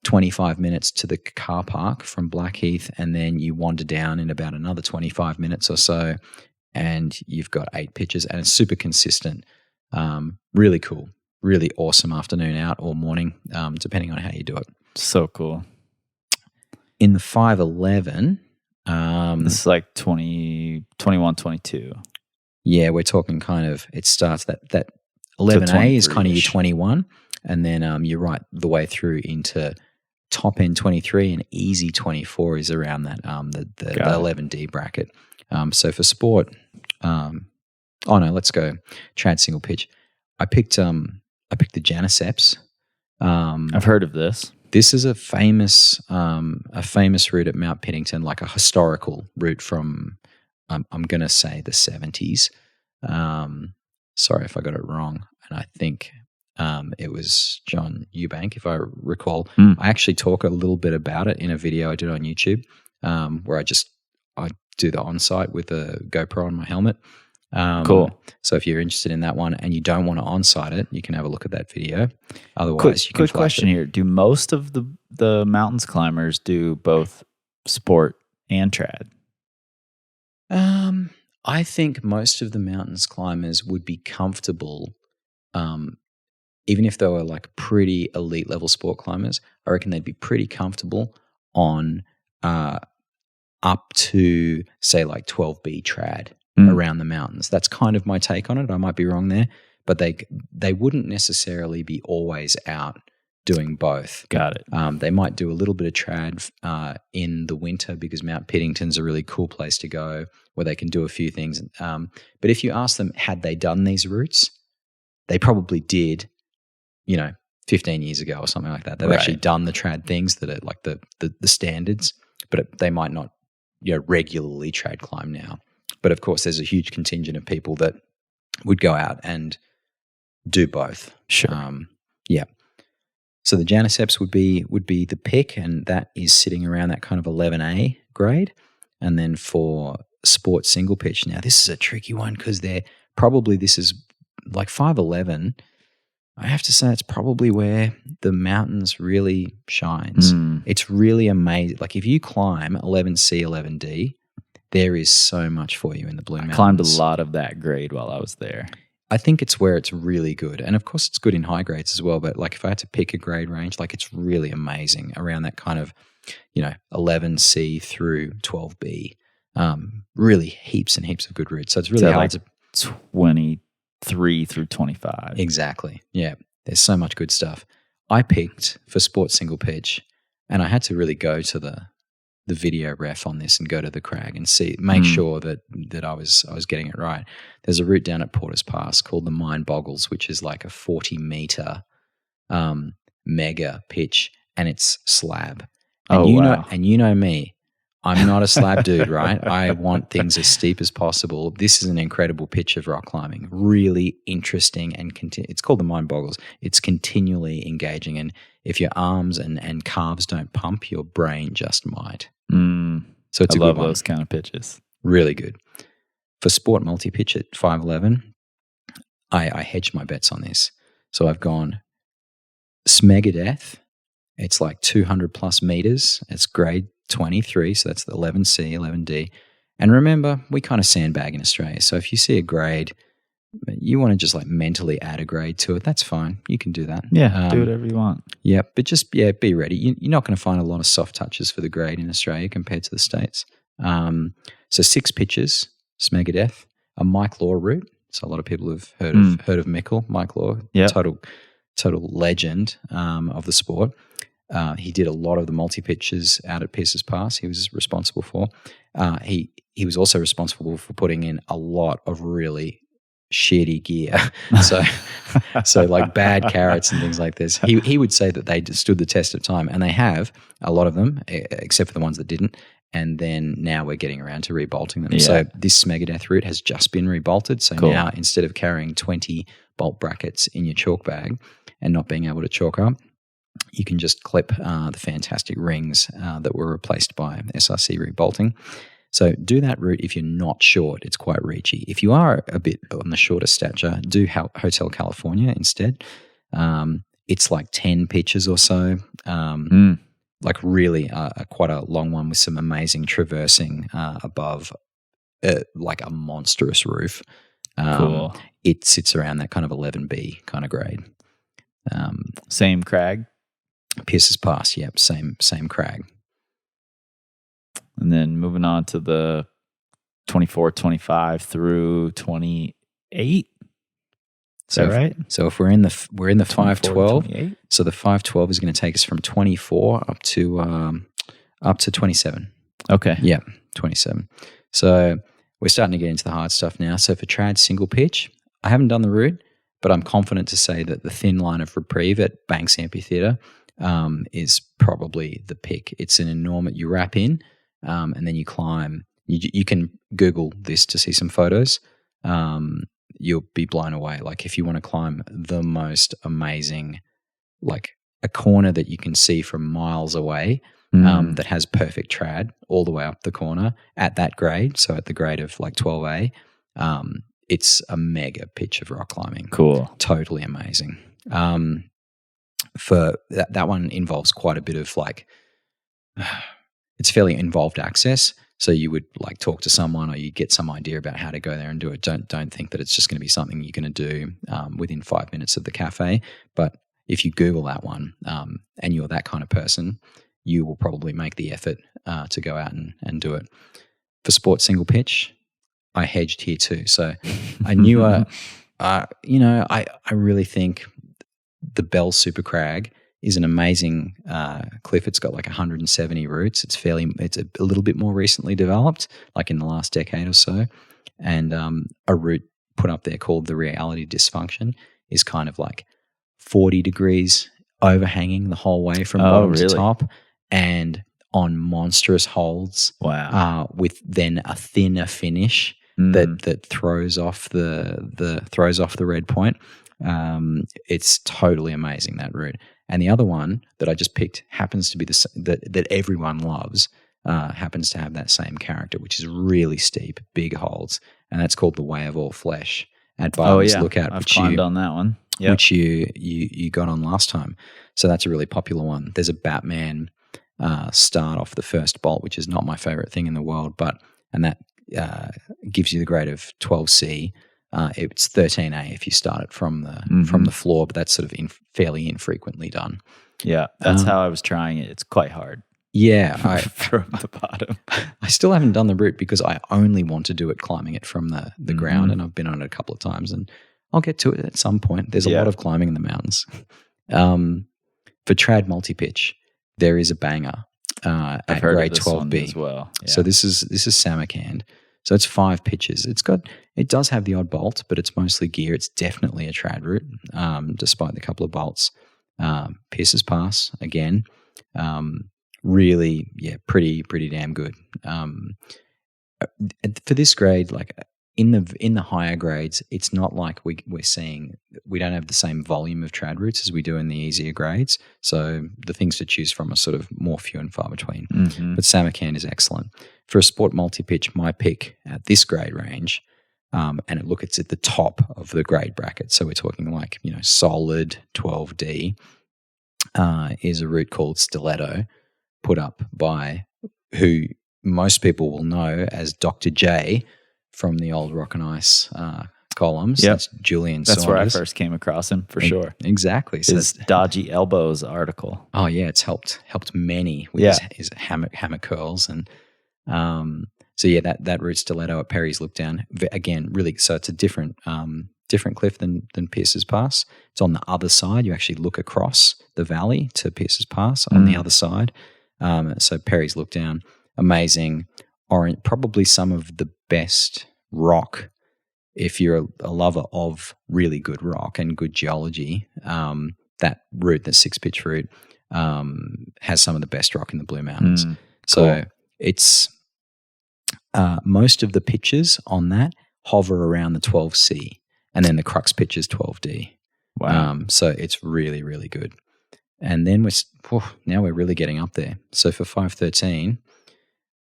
25 minutes to the car park from Blackheath, and then you wander down in about another 25 minutes or so, and you've got 8 pitches, and it's super consistent. Really cool. Really awesome afternoon out or morning, depending on how you do it. So cool. In the 5.11... this is like 20, 21, 22. Yeah, we're talking kind of, it starts that 11A is kind of your 21, and then you're right the way through into top end 23, and easy 24 is around that the 11D bracket. So for sport, let's go trad single pitch. I picked the Janiceps. I've heard of this. This is a famous route at Mount Piddington, like a historical route from, I'm going to say the 70s. sorry if I got it wrong, and I think it was John Eubank, if I recall. I actually talk a little bit about it in a video I did on YouTube, where I do the on-site with a GoPro on my helmet. Cool. So if you're interested in that one and you don't want to on-site it, you can have a look at that video. Otherwise, you can quick question here: do most of the mountains climbers do both sport and trad? I think most of the mountains climbers would be comfortable, even if they were like pretty elite level sport climbers. I reckon they'd be pretty comfortable on up to say like 12B trad around the mountains. That's kind of my take on it. I might be wrong there, but they wouldn't necessarily be always out doing both. Got it. They might do a little bit of trad in the winter because Mount Piddington's a really cool place to go where they can do a few things. But if you ask them, had they done these routes, they probably did, 15 years ago or something like that. They've actually done the trad things that are like the standards, but they might not regularly trad climb now. But of course, there's a huge contingent of people that would go out and do both. Sure. Yeah. So the Janiceps would be the pick, and that is sitting around that kind of 11A grade. And then for sport single pitch, now this is a tricky one because this is like 511. I have to say it's probably where the mountains really shines. It's really amazing. Like if you climb 11C, 11D, there is so much for you in the Blue Mountains. I climbed a lot of that grade while I was there. I think it's where it's really good. And of course it's good in high grades as well. But like if I had to pick a grade range, like it's really amazing around that kind of, 11C through 12B. Really heaps and heaps of good routes. So it's really hard to 23 through 25. Exactly. Yeah. There's so much good stuff. I picked for sport single pitch, and I had to really go to the video ref on this and go to the crag and make sure that I was getting it right. There's a route down at Porter's Pass called the Mind Boggles, which is like a 40-meter mega pitch, and it's slab. And you know me, I'm not a slab dude, right? I want things as steep as possible. This is an incredible pitch of rock climbing, really interesting, and it's called the Mind Boggles. It's continually engaging, and if your arms and calves don't pump, your brain just might. So it's a good one. I love those kind of pitches. Really good. For sport multi-pitch at 511, I hedged my bets on this. So I've gone Smegadeth. It's like 200 plus meters. It's grade 23, so that's the 11C, 11D. And remember, we kind of sandbag in Australia. So if you see a grade, you want to just like mentally add a grade to it, that's fine. You can do that. Yeah, do whatever you want. Yeah, but just, be ready. You're not going to find a lot of soft touches for the grade in Australia compared to the States. So 6 pitches, Smegadeth, a Mike Law route. So a lot of people have heard of Mickle, Mike Law, total legend of the sport. He did a lot of the multi-pitches out at Pierce's Pass. He was responsible for. He was also responsible for putting in a lot of really shitty gear. So like bad carrots and things like this. He would say that they stood the test of time, and they have, a lot of them, except for the ones that didn't. And then now we're getting around to rebolting them. Yeah. So this Smegadeth route has just been rebolted. So now instead of carrying 20 bolt brackets in your chalk bag and not being able to chalk up, you can just clip the fantastic rings that were replaced by SRC rebolting. So do that route if you're not short. It's quite reachy. If you are a bit on the shorter stature, do Hotel California instead. It's like 10 pitches or so. Like really quite a long one with some amazing traversing above like a monstrous roof. Cool. It sits around that kind of 11B kind of grade. Same crag? Pierce's Pass, yep, same crag. And then moving on to the 24, 25 through 28. Is that right? So if we're in the 512, so the 512 is going to take us from 24 up to 27. Okay. Yeah, 27. So we're starting to get into the hard stuff now. So for trad single pitch, I haven't done the route, but I'm confident to say that the thin line of reprieve at Banks Amphitheatre is probably the pick. It's an enormous, you wrap in and then you climb. You can Google this to see some photos. you'll be blown away. Like if you want to climb the most amazing, like a corner that you can see from miles away, that has perfect trad all the way up the corner at that grade, so at the grade of like 12A, it's a mega pitch of rock climbing. Cool. Totally amazing. For that one involves quite a bit of like, it's fairly involved access. So you would like talk to someone, or you get some idea about how to go there and do it. Don't think that it's just going to be something you're going to do within 5 minutes of the cafe. But if you Google that one and you're that kind of person, you will probably make the effort to go out and do it. For sports single pitch, I hedged here too. So I knew, I really think the Bell Super Crag is an amazing cliff. It's got like 170 routes. It's a little bit more recently developed, like in the last decade or so. And a route put up there called the Reality Dysfunction is kind of like 40 degrees overhanging the whole way from bottom to top, and on monstrous holds. Wow. With then a thinner finish that throws off the red point. It's totally amazing, that route. And the other one that I just picked happens to be that everyone loves, happens to have that same character, which is really steep, big holds, and that's called the Way of All Flesh at Barber's Lookout. I've climbed on that one. Yep. Which you got on last time. So that's a really popular one. There's a Batman start off the first bolt, which is not my favorite thing in the world, and that gives you the grade of 12C. It's 13A if you start it from the floor, but that's sort of fairly infrequently done. Yeah, that's how I was trying it. It's quite hard. Yeah, from the bottom. I still haven't done the route because I only want to do it climbing it from the ground, and I've been on it a couple of times, and I'll get to it at some point. There's a lot of climbing in the mountains. For trad multi-pitch, there is a banger at grade 12B as well. Yeah. So this is Samarkand. So it's 5 pitches. It does have the odd bolt, but it's mostly gear. It's definitely a trad route, despite the couple of bolts. Pierce's Pass again, really, pretty damn good. For this grade, like in the higher grades, it's not like we don't have the same volume of trad routes as we do in the easier grades. So the things to choose from are sort of more few and far between. But Samarkand is excellent. For a sport multi-pitch, my pick at this grade range, and it's at the top of the grade bracket. So we're talking like, solid 12D, is a route called Stiletto, put up by who most people will know as Dr. J from the old Rock and Ice columns. Yep. That's Julian That's Saunders. where I first came across him, for sure. Exactly. So His Dodgy Elbows article. Oh yeah, it's helped many with his hammer curls, and that route Stiletto at Perry's Lookdown again, really. So it's a different cliff than Pierce's Pass. It's on the other side. You actually look across the valley to Pierce's Pass on the other side. So Perry's Lookdown, amazing. Probably some of the best rock, if you're a lover of really good rock and good geology. That route, the 6-pitch route, has some of the best rock in the Blue Mountains. So it's most of the pitches on that hover around the 12C, and then the crux pitch is 12D. Wow. So it's really, really good. And then now we're really getting up there. So for 513,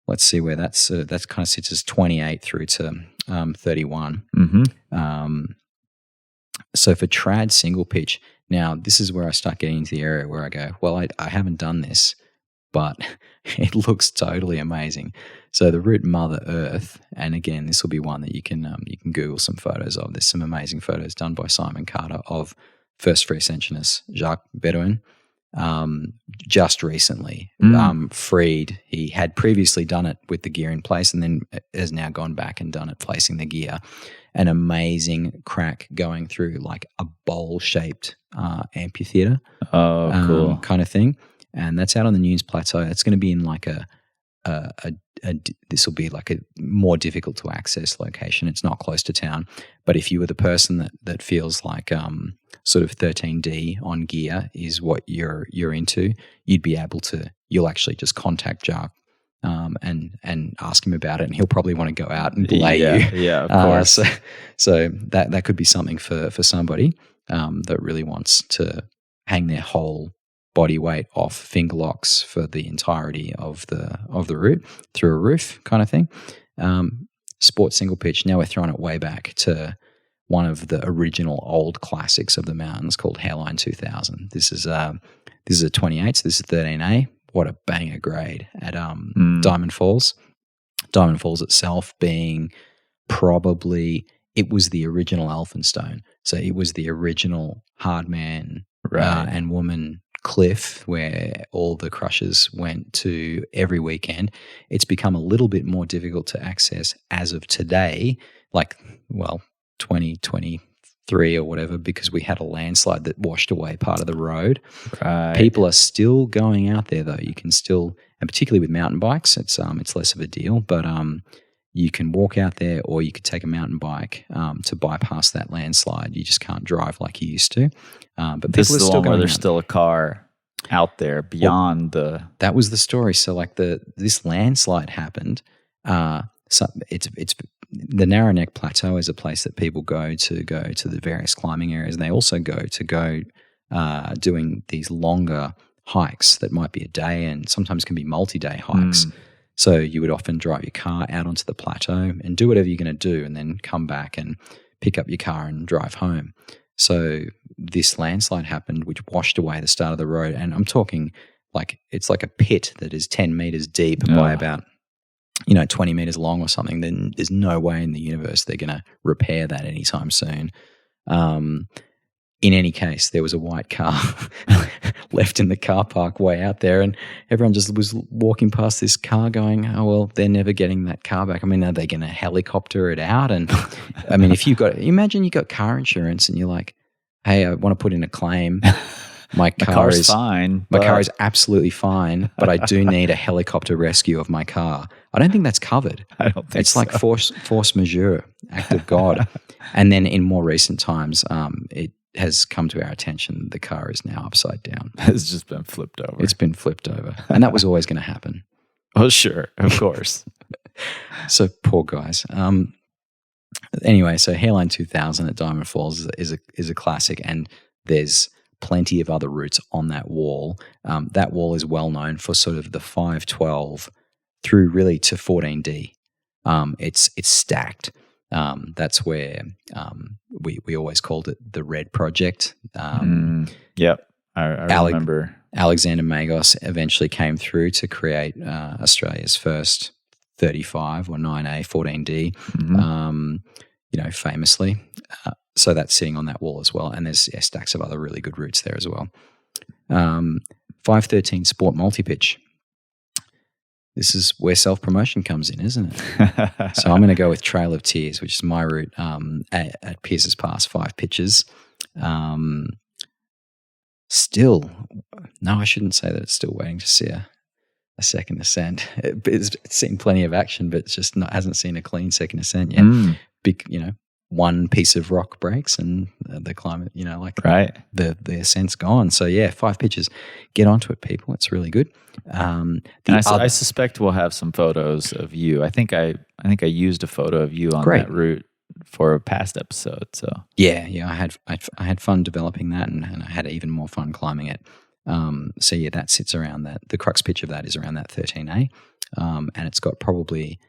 let's see where that kind of sits as 28 through to 31. So for trad single pitch, now this is where I start getting into the area where I go, well, I haven't done this, but it looks totally amazing. So the route Mother Earth, and again, this will be one that you can Google some photos of. There's some amazing photos done by Simon Carter of first free ascensionist Jacques Bedouin. Just recently freed. He had previously done it with the gear in place, and then has now gone back and done it placing the gear. An amazing crack going through like a bowl-shaped amphitheater. Oh, cool. Kind of thing. And that's out on the Nunes Plateau. It's going to be in like this will be like a more difficult to access location. It's not close to town. But if you were the person that feels like sort of 13D on gear is what you're into, you'll actually just contact Jacques and ask him about it, and he'll probably want to go out and belay you. Yeah, of course. So that could be something for somebody that really wants to hang their whole body weight off finger locks for the entirety of the route through a roof kind of thing. Sport single pitch. Now we're throwing it way back to one of the original old classics of the mountains called Hairline 2000. This is a 28, so this is 13A. What a banger grade at Diamond Falls. Diamond Falls itself being probably, it was the original Elphinstone. So it was the original hard man and woman cliff where all the crushers went to every weekend. It's become a little bit more difficult to access as of today, 2023 or whatever, because we had a landslide that washed away part of the road. Right. People are still going out there though. You can still, and particularly with mountain bikes, it's less of a deal, but you can walk out there or you could take a mountain bike to bypass that landslide. You just can't drive like you used to. But this people is are the still one where going there's out. still a car out there beyond the. That was the story. So this landslide happened. It's the Narrow Neck Plateau is a place that people go to the various climbing areas, and they also go doing these longer hikes that might be a day and sometimes can be multi-day hikes. So you would often drive your car out onto the plateau and do whatever you're going to do, and then come back and pick up your car and drive home. So this landslide happened, which washed away the start of the road, and I'm talking it's like a pit that is 10 meters deep by about 20 meters long or something. Then there's no way in the universe they're going to repair that anytime soon. In any case, there was a white car left in the car park way out there, and everyone just was walking past this car going, oh, well, they're never getting that car back. I mean, are they going to helicopter it out? And I mean, imagine you got car insurance and you're like, hey, I want to put in a claim. My car is fine. My car is absolutely fine, but I do need a helicopter rescue of my car. I don't think that's covered. I don't think it's so. like force majeure, act of God. And then in more recent times, it has come to our attention the car is now upside down. It's just been flipped over. It's been flipped over. And that was always going to happen. Oh, sure. Of course. So poor guys. Anyway, so Hairline 2000 at Diamond Falls is a classic, and there's plenty of other routes on that wall. That wall is well known for sort of the 512 through really to 14D. It's stacked. That's where we always called it the Red Project. Yep, I remember. Alexander Magos eventually came through to create Australia's first 35 or 9A 14D. Famously. So that's sitting on that wall as well, and there's stacks of other really good routes there as well. 513 Sport Multi-Pitch. This is where self-promotion comes in, isn't it? So I'm going to go with Trail of Tears, which is my route at Pierce's Pass, 5 pitches. Still, no, I shouldn't say that it's still waiting to see a second ascent. It's seen plenty of action, but it's just hasn't seen a clean second ascent yet. Big, one piece of rock breaks and the climate, the ascent's gone. So 5 pitches. Get onto it, people. It's really good. I suspect we'll have some photos of you. I think I used a photo of you on that route for a past episode. So I had fun developing that, and I had even more fun climbing it. That sits around that. The crux pitch of that is around that 13A, and it's got probably.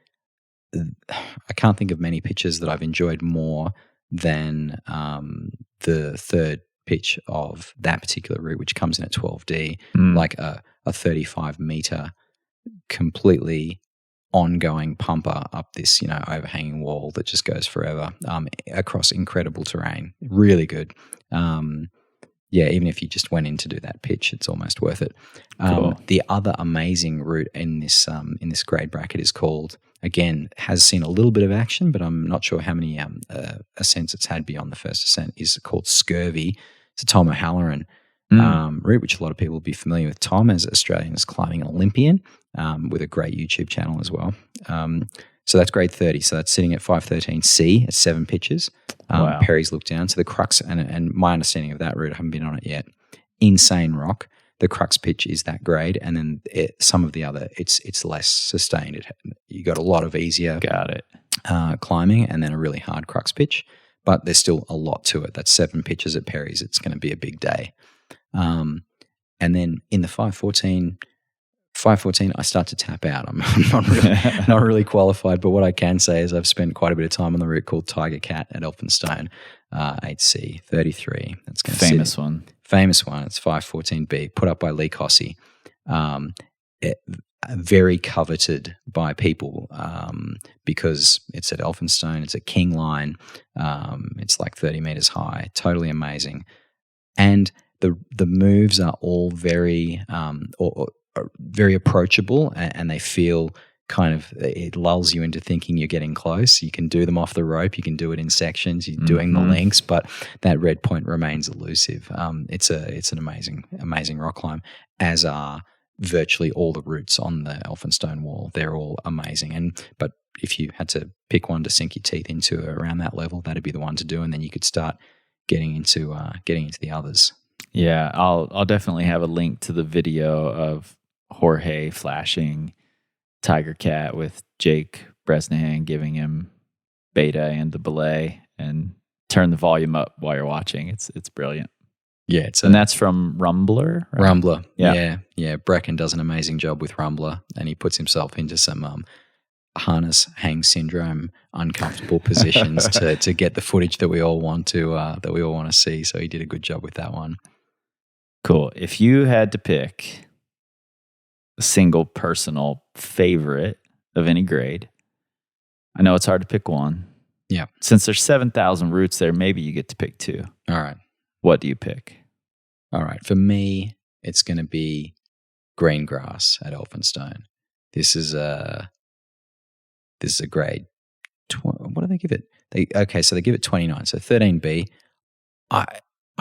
I can't think of many pitches that I've enjoyed more than the third pitch of that particular route, which comes in at 12D, like a 35-meter completely ongoing pumper up this, overhanging wall that just goes forever across incredible terrain. Really good. Even if you just went in to do that pitch, it's almost worth it. Cool. The other amazing route in this grade bracket is called, again, has seen a little bit of action, but I'm not sure how many ascents it's had beyond the first ascent, is called Scurvy. It's a Tom O'Halloran route, which a lot of people will be familiar with. Tom, as Australian, is climbing Olympian with a great YouTube channel as well. So that's grade 30. So that's sitting at 513C at 7 pitches. Perry's looked down. So the crux, and my understanding of that route, I haven't been on it yet, insane rock. the crux pitch is that grade, and then some of the other it's less sustained. You got a lot of easier climbing, and then a really hard crux pitch, but there's still a lot to it. That's 7 pitches at Perry's. It's going to be a big day. And then in the 514, I start to tap out. I'm not really qualified, but what I can say is I've spent quite a bit of time on the route called Tiger Cat at Elphinstone, 8C 33. That's going to famous one. Famous one. It's 514B, put up by Lee Cujes. Very coveted by people because it's at Elphinstone. It's a king line. It's like 30 meters high. Totally amazing, and the moves are all very very approachable, and they feel kind of, it lulls you into thinking you're getting close. You can do them off the rope. You can do it in sections. You're doing the links, but that red point remains elusive. It's an amazing rock climb, as are virtually all the routes on the Elphinstone wall. They're all amazing. But if you had to pick one to sink your teeth into around that level, that'd be the one to do, and then you could start getting into the others. Yeah, I'll definitely have a link to the video of Jorge flashing Tiger Cat with Jake Bresnahan giving him beta and the belay, and turn the volume up while you're watching. It's brilliant. Yeah, and that's from Rumbler. Right? Rumbler. Yeah. Brecken does an amazing job with Rumbler, and he puts himself into some harness hang syndrome, uncomfortable positions to get the footage that we all want to see. So he did a good job with that one. Cool. If you had to pick a single personal favorite of any grade, I know it's hard to pick one. Yeah. Since there's 7,000 routes there, maybe you get to pick 2. All right. What do you pick? All right. For me, it's going to be green grass at Elphinstone. This is a grade. What do they give it? So they give it 29. So 13B.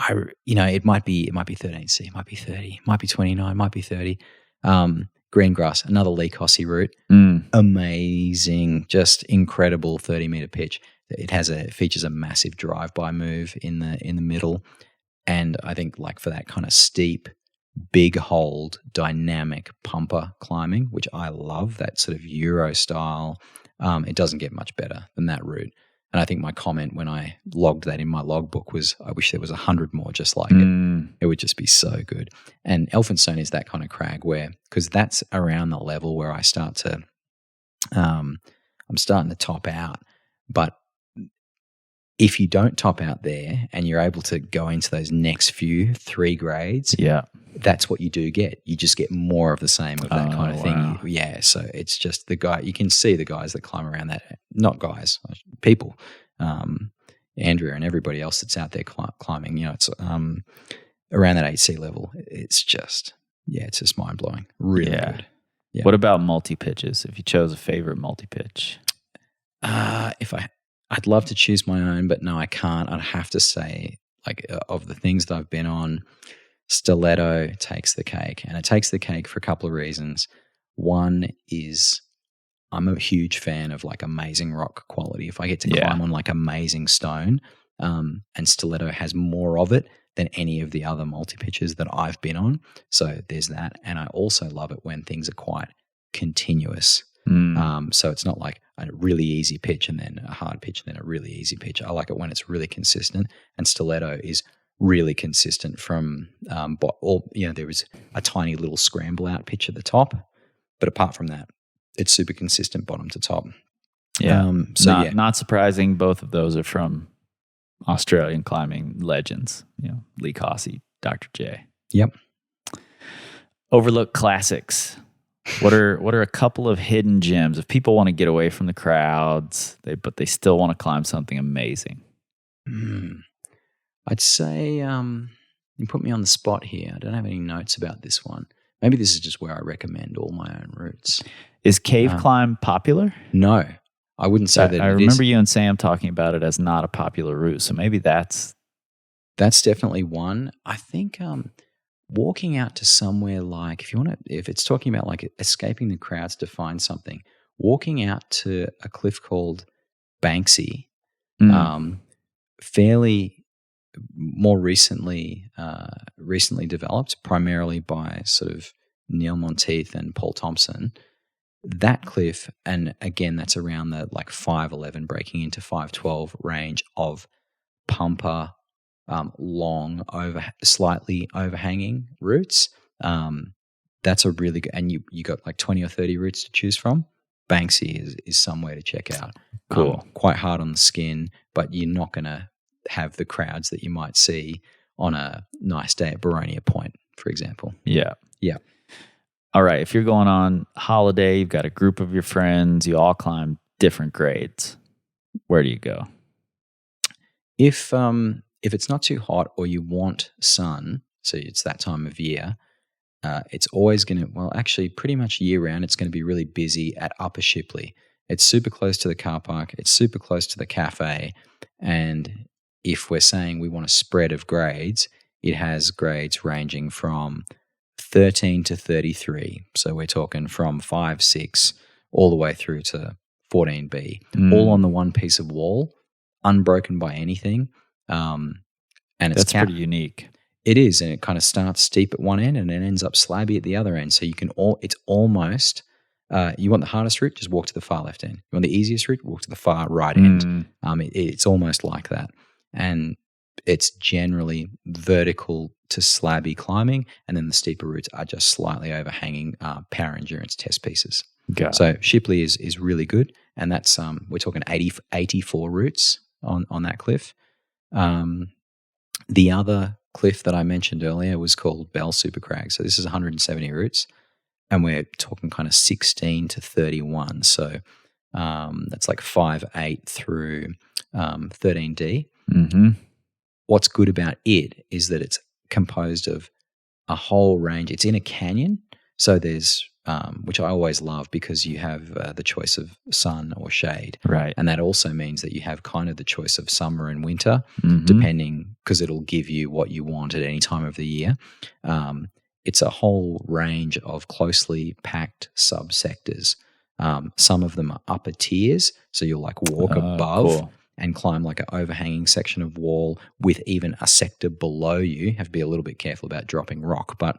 It might be 13C, it might be 30, it might be 29, it might be 30. Green grass, another Lee Cujes route. Amazing, just incredible 30-meter pitch. It features a massive drive-by move in the middle, and I think like for that kind of steep, big hold, dynamic pumper climbing, which I love, that sort of Euro style. It doesn't get much better than that route. And I think my comment when I logged that in my logbook was, I wish there was 100 more just like it. It would just be so good. And Elphinstone is that kind of crag because that's around the level where I start to, I'm starting to top out. But if you don't top out there and you're able to go into those next few 3 grades, that's what you do get. You just get more of the same of that kind of thing. Wow. So it's just you can see the guys that climb around that, not guys, people, Andrea and everybody else that's out there climbing, it's around that 8C level. It's just, it's just mind blowing. Really good. Yeah. What about multi-pitches? If you chose a favorite multi-pitch? I'd love to choose my own, but no, I can't. I'd have to say, of the things that I've been on, Stiletto takes the cake, and it takes the cake for a couple of reasons. One is I'm a huge fan of amazing rock quality. If I get to climb on amazing stone, and Stiletto has more of it than any of the other multi-pitches that I've been on. So there's that. And I also love it when things are quite continuous. So it's not like a really easy pitch and then a hard pitch and then a really easy pitch. I like it when it's really consistent, and Stiletto is really consistent from there is a tiny little scramble out pitch at the top, but apart from that, it's super consistent bottom to top. Not surprising. Both of those are from Australian climbing legends, Lee Cujes, Dr. J. Yep. Overlooked classics. What are a couple of hidden gems if people want to get away from the crowds, but they still want to climb something amazing? I'd say you put me on the spot here. I don't have any notes about this one. Maybe this is just where I recommend all my own routes. Is cave climb popular? No, I wouldn't say that. I remember you and Sam talking about it as not a popular route, so maybe that's definitely one. I think walking out to somewhere if it's talking about escaping the crowds to find something, walking out to a cliff called Banksy, fairly more recently developed, primarily by sort of Neil Monteith and Paul Thompson. That cliff, and again, that's around the like 511 breaking into 512 range of pumper, long, slightly overhanging routes. That's a really good, and you got like 20 or 30 routes to choose from. Banksy is somewhere to check out. Cool. Quite hard on the skin, but you're not going to have the crowds that you might see on a nice day at Baronia Point, for example. Yeah. Yeah. All right. If you're going on holiday, you've got a group of your friends, you all climb different grades. Where do you go? If it's not too hot or you want sun, so it's that time of year, it's always going to, well, actually pretty much year round, it's going to be really busy at Upper Shipley. It's super close to the car park. It's super close to the cafe. And if we're saying we want a spread of grades, it has grades ranging from 13 to 33. So we're talking from 5, 6, all the way through to 14B, all on the one piece of wall, unbroken by anything. And it's pretty unique. It is, and it kind of starts steep at one end and it ends up slabby at the other end. So you can it's almost, you want the hardest route, just walk to the far left end. You want the easiest route, walk to the far right end. It's almost like that. And it's generally vertical to slabby climbing, and then the steeper routes are just slightly overhanging power endurance test pieces. So Shipley is really good, and that's we're talking 84 routes on that cliff. The other cliff that I mentioned earlier was called Bell Super Crag. So this is 170 routes, and we're talking kind of 16 to 31. So that's like 5-8 through 13D. Mm-hmm. What's good about it is that it's composed of a whole range. It's in a canyon, so there's which I always love because you have the choice of sun or shade, right? And that also means that you have kind of the choice of summer and winter, depending, because it'll give you what you want at any time of the year. It's a whole range of closely packed subsectors. Some of them are upper tiers, so you'll like walk above and climb like an overhanging section of wall with even a sector below you. You have to be a little bit careful about dropping rock, but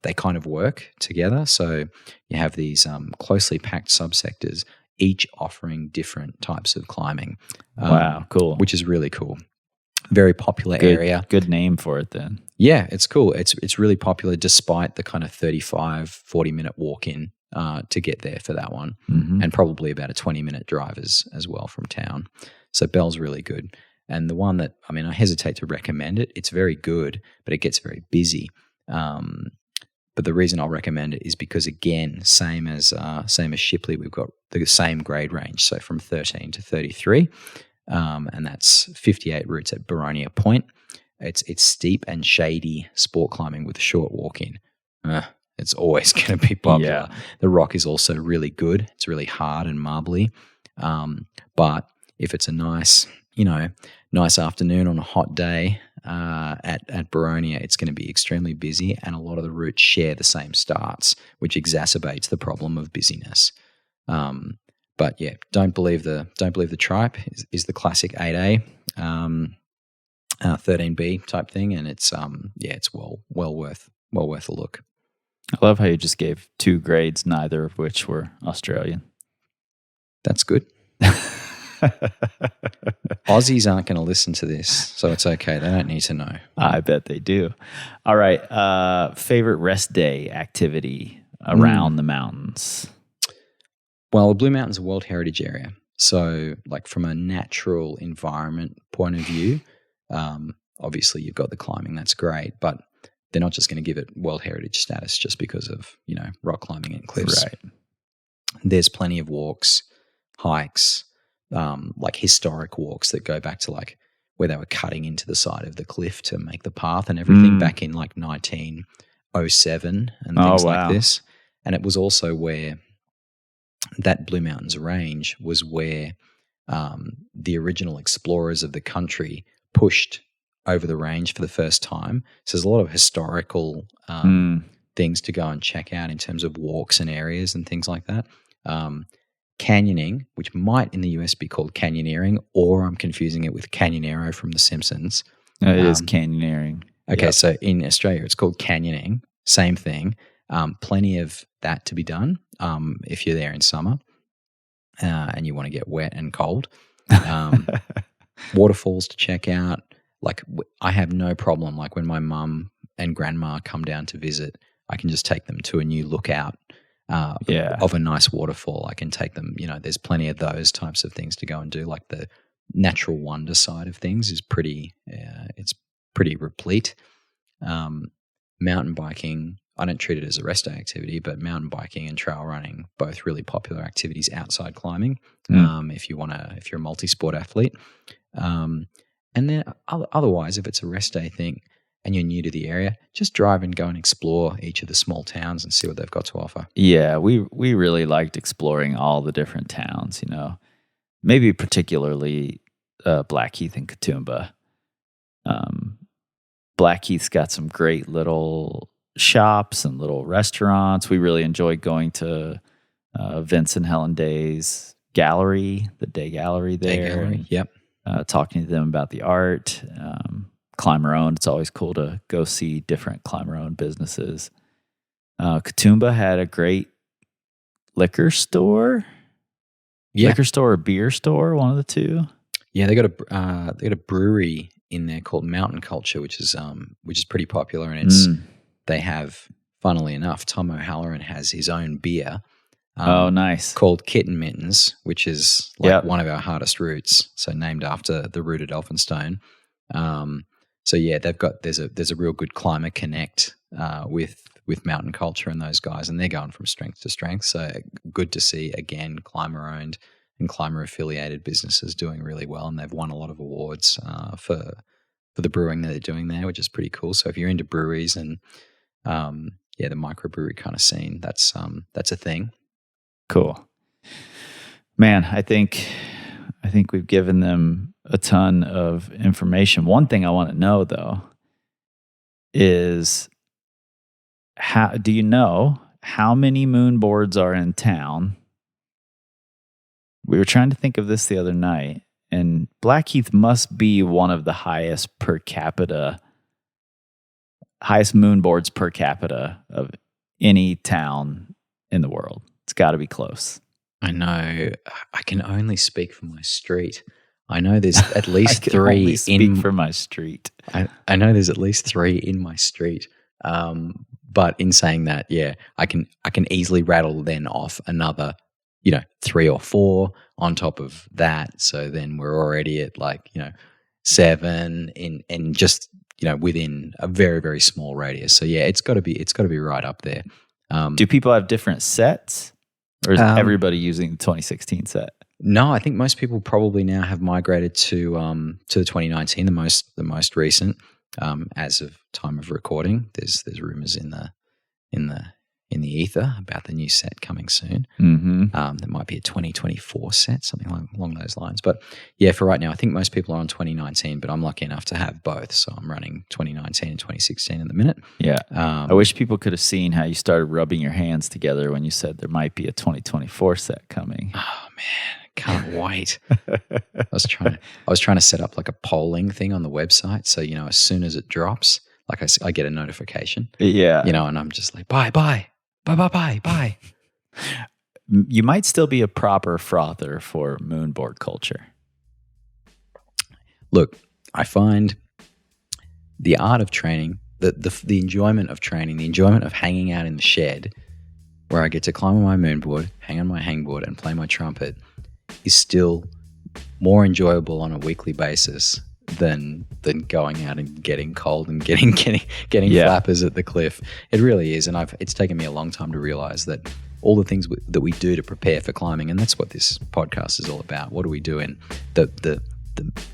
they kind of work together. So you have these closely packed subsectors, each offering different types of climbing. Wow, cool. Which is really cool. Very popular area. Good name for it then. Yeah, it's cool. It's really popular despite the kind of 35, 40-minute walk-in to get there for that one, and probably about a 20-minute drive as well from town. So Bell's really good. And the one that, I hesitate to recommend it. It's very good, but it gets very busy. But the reason I'll recommend it is because, again, same as Shipley, we've got the same grade range, so from 13 to 33, and that's 58 routes at Baronia Point. It's steep and shady sport climbing with a short walk-in. It's always going to be popular. Yeah. The rock is also really good. It's really hard and marbly, but if it's a nice afternoon on a hot day at Baronia, it's going to be extremely busy, and a lot of the routes share the same starts, which exacerbates the problem of busyness. But yeah, don't believe the tripe is the classic 8A, 13B type thing, and it's well worth a look. I love how you just gave 2 grades, neither of which were Australian. That's good. Aussies aren't going to listen to this, so it's okay. They don't need to know. I bet they do. All right. Favorite rest day activity around the mountains? Well, the Blue Mountains are a World Heritage Area. So, like from a natural environment point of view, obviously you've got the climbing. That's great. But they're not just going to give it World Heritage status just because of, rock climbing and cliffs. Right. There's plenty of walks, hikes, like historic walks that go back to like where they were cutting into the side of the cliff to make the path and everything back in like 1907 and things like this. And it was also where that Blue Mountains range was where the original explorers of the country pushed over the range for the first time. So there's a lot of historical things to go and check out in terms of walks and areas and things like that. Canyoning, which might in the US be called canyoneering, or I'm confusing it with Canyonero from The Simpsons, It is canyoneering. Okay, Yep. so in Australia, it's called canyoning. Same thing. Plenty of that to be done if you're there in summer and you want to get wet and cold. Waterfalls to check out. Like I have no problem. Like when my mum and grandma come down to visit, I can just take them to a new lookout of a nice waterfall. I can take them. There's plenty of those types of things to go and do. Like the natural wonder side of things is pretty. It's pretty replete. Mountain biking, I don't treat it as a rest day activity, but mountain biking and trail running, both really popular activities outside climbing. If you're a multi-sport athlete, and then otherwise, if it's a rest day thing and you're new to the area, just drive and go and explore each of the small towns and see what they've got to offer. Yeah, we really liked exploring all the different towns. Maybe particularly Blackheath and Katoomba. Blackheath's got some great little shops and little restaurants. We really enjoyed going to Vince and Helen Day's gallery, the Day Gallery there. Day Gallery, yep. Talking to them about the art. Climber-owned. It's always cool to go see different climber-owned businesses. Katoomba had a great liquor store. Yeah. Liquor store or beer store, one of the two. Yeah, they got a brewery in there called Mountain Culture, which is pretty popular, and they have, funnily enough, Tom O'Halloran has his own beer. Nice. Called Kitten Mittens, which is one of our hardest routes, so named after the route at Elphinstone. So yeah, there's a real good climber connect with Mountain Culture and those guys, and they're going from strength to strength. So good to see again climber owned and climber affiliated businesses doing really well, and they've won a lot of awards for the brewing that they're doing there, which is pretty cool. So if you're into breweries and the microbrewery kind of scene, that's a thing. Cool. Man, I think we've given them a ton of information. One thing I want to know though is do you know how many moon boards are in town? We were trying to think of this the other night, and Blackheath must be one of the highest moon boards per capita of any town in the world. It's got to be close. I know. I can only speak for my street. I know there's at least three for my street. I know there's at least 3 in my street. But in saying that, yeah, I can easily rattle then off another 3 or 4 on top of that. So then we're already at 7 in just within a very, very small radius. So yeah, it's got to be right up there. Do people have different sets, or is everybody using the 2016 set? No, I think most people probably now have migrated to the 2019, the most recent. As of time of recording, there's rumors in the ether about the new set coming soon. There might be a 2024 set, something along those lines. But yeah, for right now, I think most people are on 2019, but I'm lucky enough to have both. So I'm running 2019 and 2016 in the minute. Yeah. I wish people could have seen how you started rubbing your hands together when you said there might be a 2024 set coming. Oh man, can't wait. I was trying to set up like a polling thing on the website. So, as soon as it drops, like I get a notification. Yeah. And I'm just like, bye. You might still be a proper frother for moonboard culture. Look, I find the art of training, the enjoyment of training, the enjoyment of hanging out in the shed where I get to climb on my moonboard, hang on my hangboard and play my trumpet is still more enjoyable on a weekly basis than going out and getting cold and getting flappers at the cliff. It really is, and it's taken me a long time to realize that all the things that we do to prepare for climbing, and that's what this podcast is all about. What do we do in the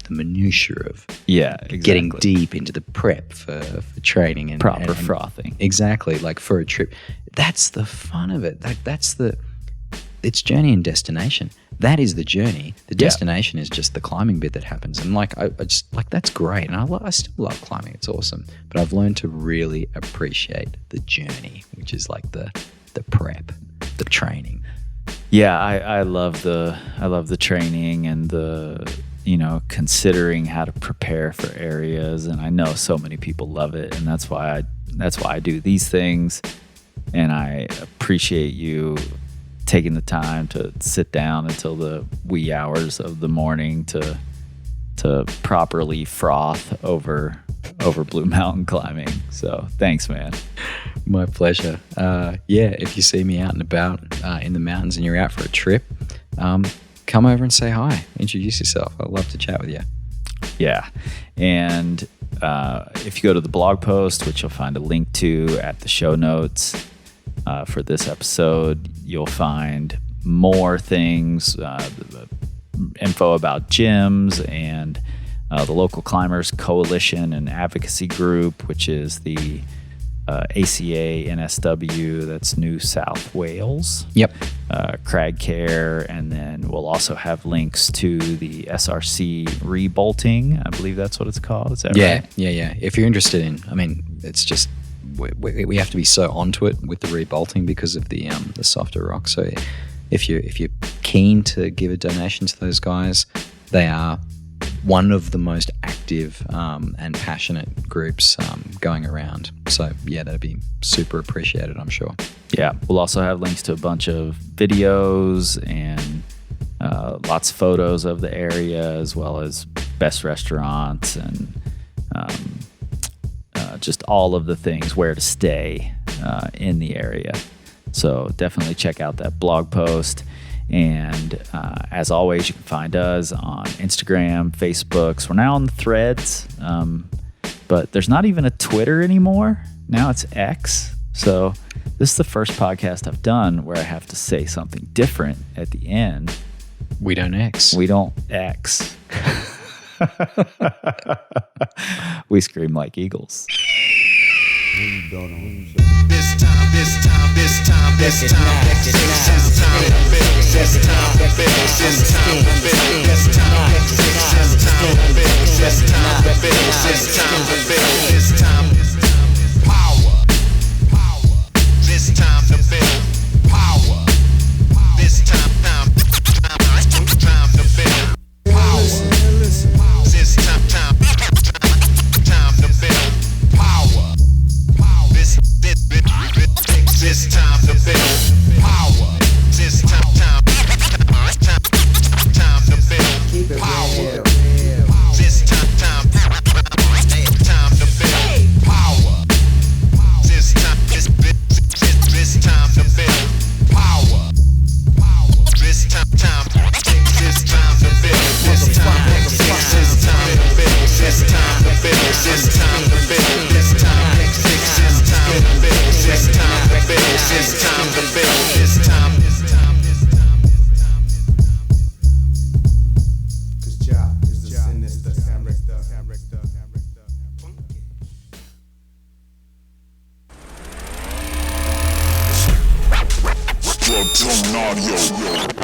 minutiae of getting deep into the prep for training and proper frothing. Exactly, like for a trip. That's the fun of it. It's journey and destination. That is the journey. The destination is just the climbing bit that happens. And I just that's great. And I still love climbing. It's awesome. But I've learned to really appreciate the journey, which is like the prep, the training. Yeah, I love the training and the considering how to prepare for areas. And I know so many people love it, and that's why I do these things. And I appreciate you taking the time to sit down until the wee hours of the morning to properly froth over Blue Mountain climbing. So thanks, man. My pleasure. If you see me out and about in the mountains and you're out for a trip, come over and say hi. Introduce yourself. I'd love to chat with you. Yeah. And if you go to the blog post, which you'll find a link to at the show notes for this episode, you'll find more things, info about gyms and the local climbers coalition and advocacy group, which is the ACA NSW, that's New South Wales. Yep. Crag Care, and then we'll also have links to the SRC rebolting. I believe that's what it's called. Is that right? Yeah. If you're interested in, it's just we have to be so onto it with the rebolting because of the softer rock. So if you're keen to give a donation to those guys, they are one of the most active and passionate groups going around. So yeah, that'd be super appreciated, I'm sure. Yeah, we'll also have links to a bunch of videos and lots of photos of the area, as well as best restaurants and just all of the things, where to stay in the area. So definitely check out that blog post. And as always, you can find us on Instagram, Facebook. So we're now on the Threads, but there's not even a Twitter anymore. Now it's X. So this is the first podcast I've done where I have to say something different at the end. We don't X. We don't X. We scream like eagles. Maybe don't know. This time, this time, this time, this time, this time, this time, this time, this time, this time, power, this time to build power, this time to build power, this time to build power. This time to build power. This time to build power. This time to build power. This time to build power. This time to build. This time to build. This time to build. This time to build. This time to build. This time to build. This time. Cause Jah is the sinister character. Structure audio.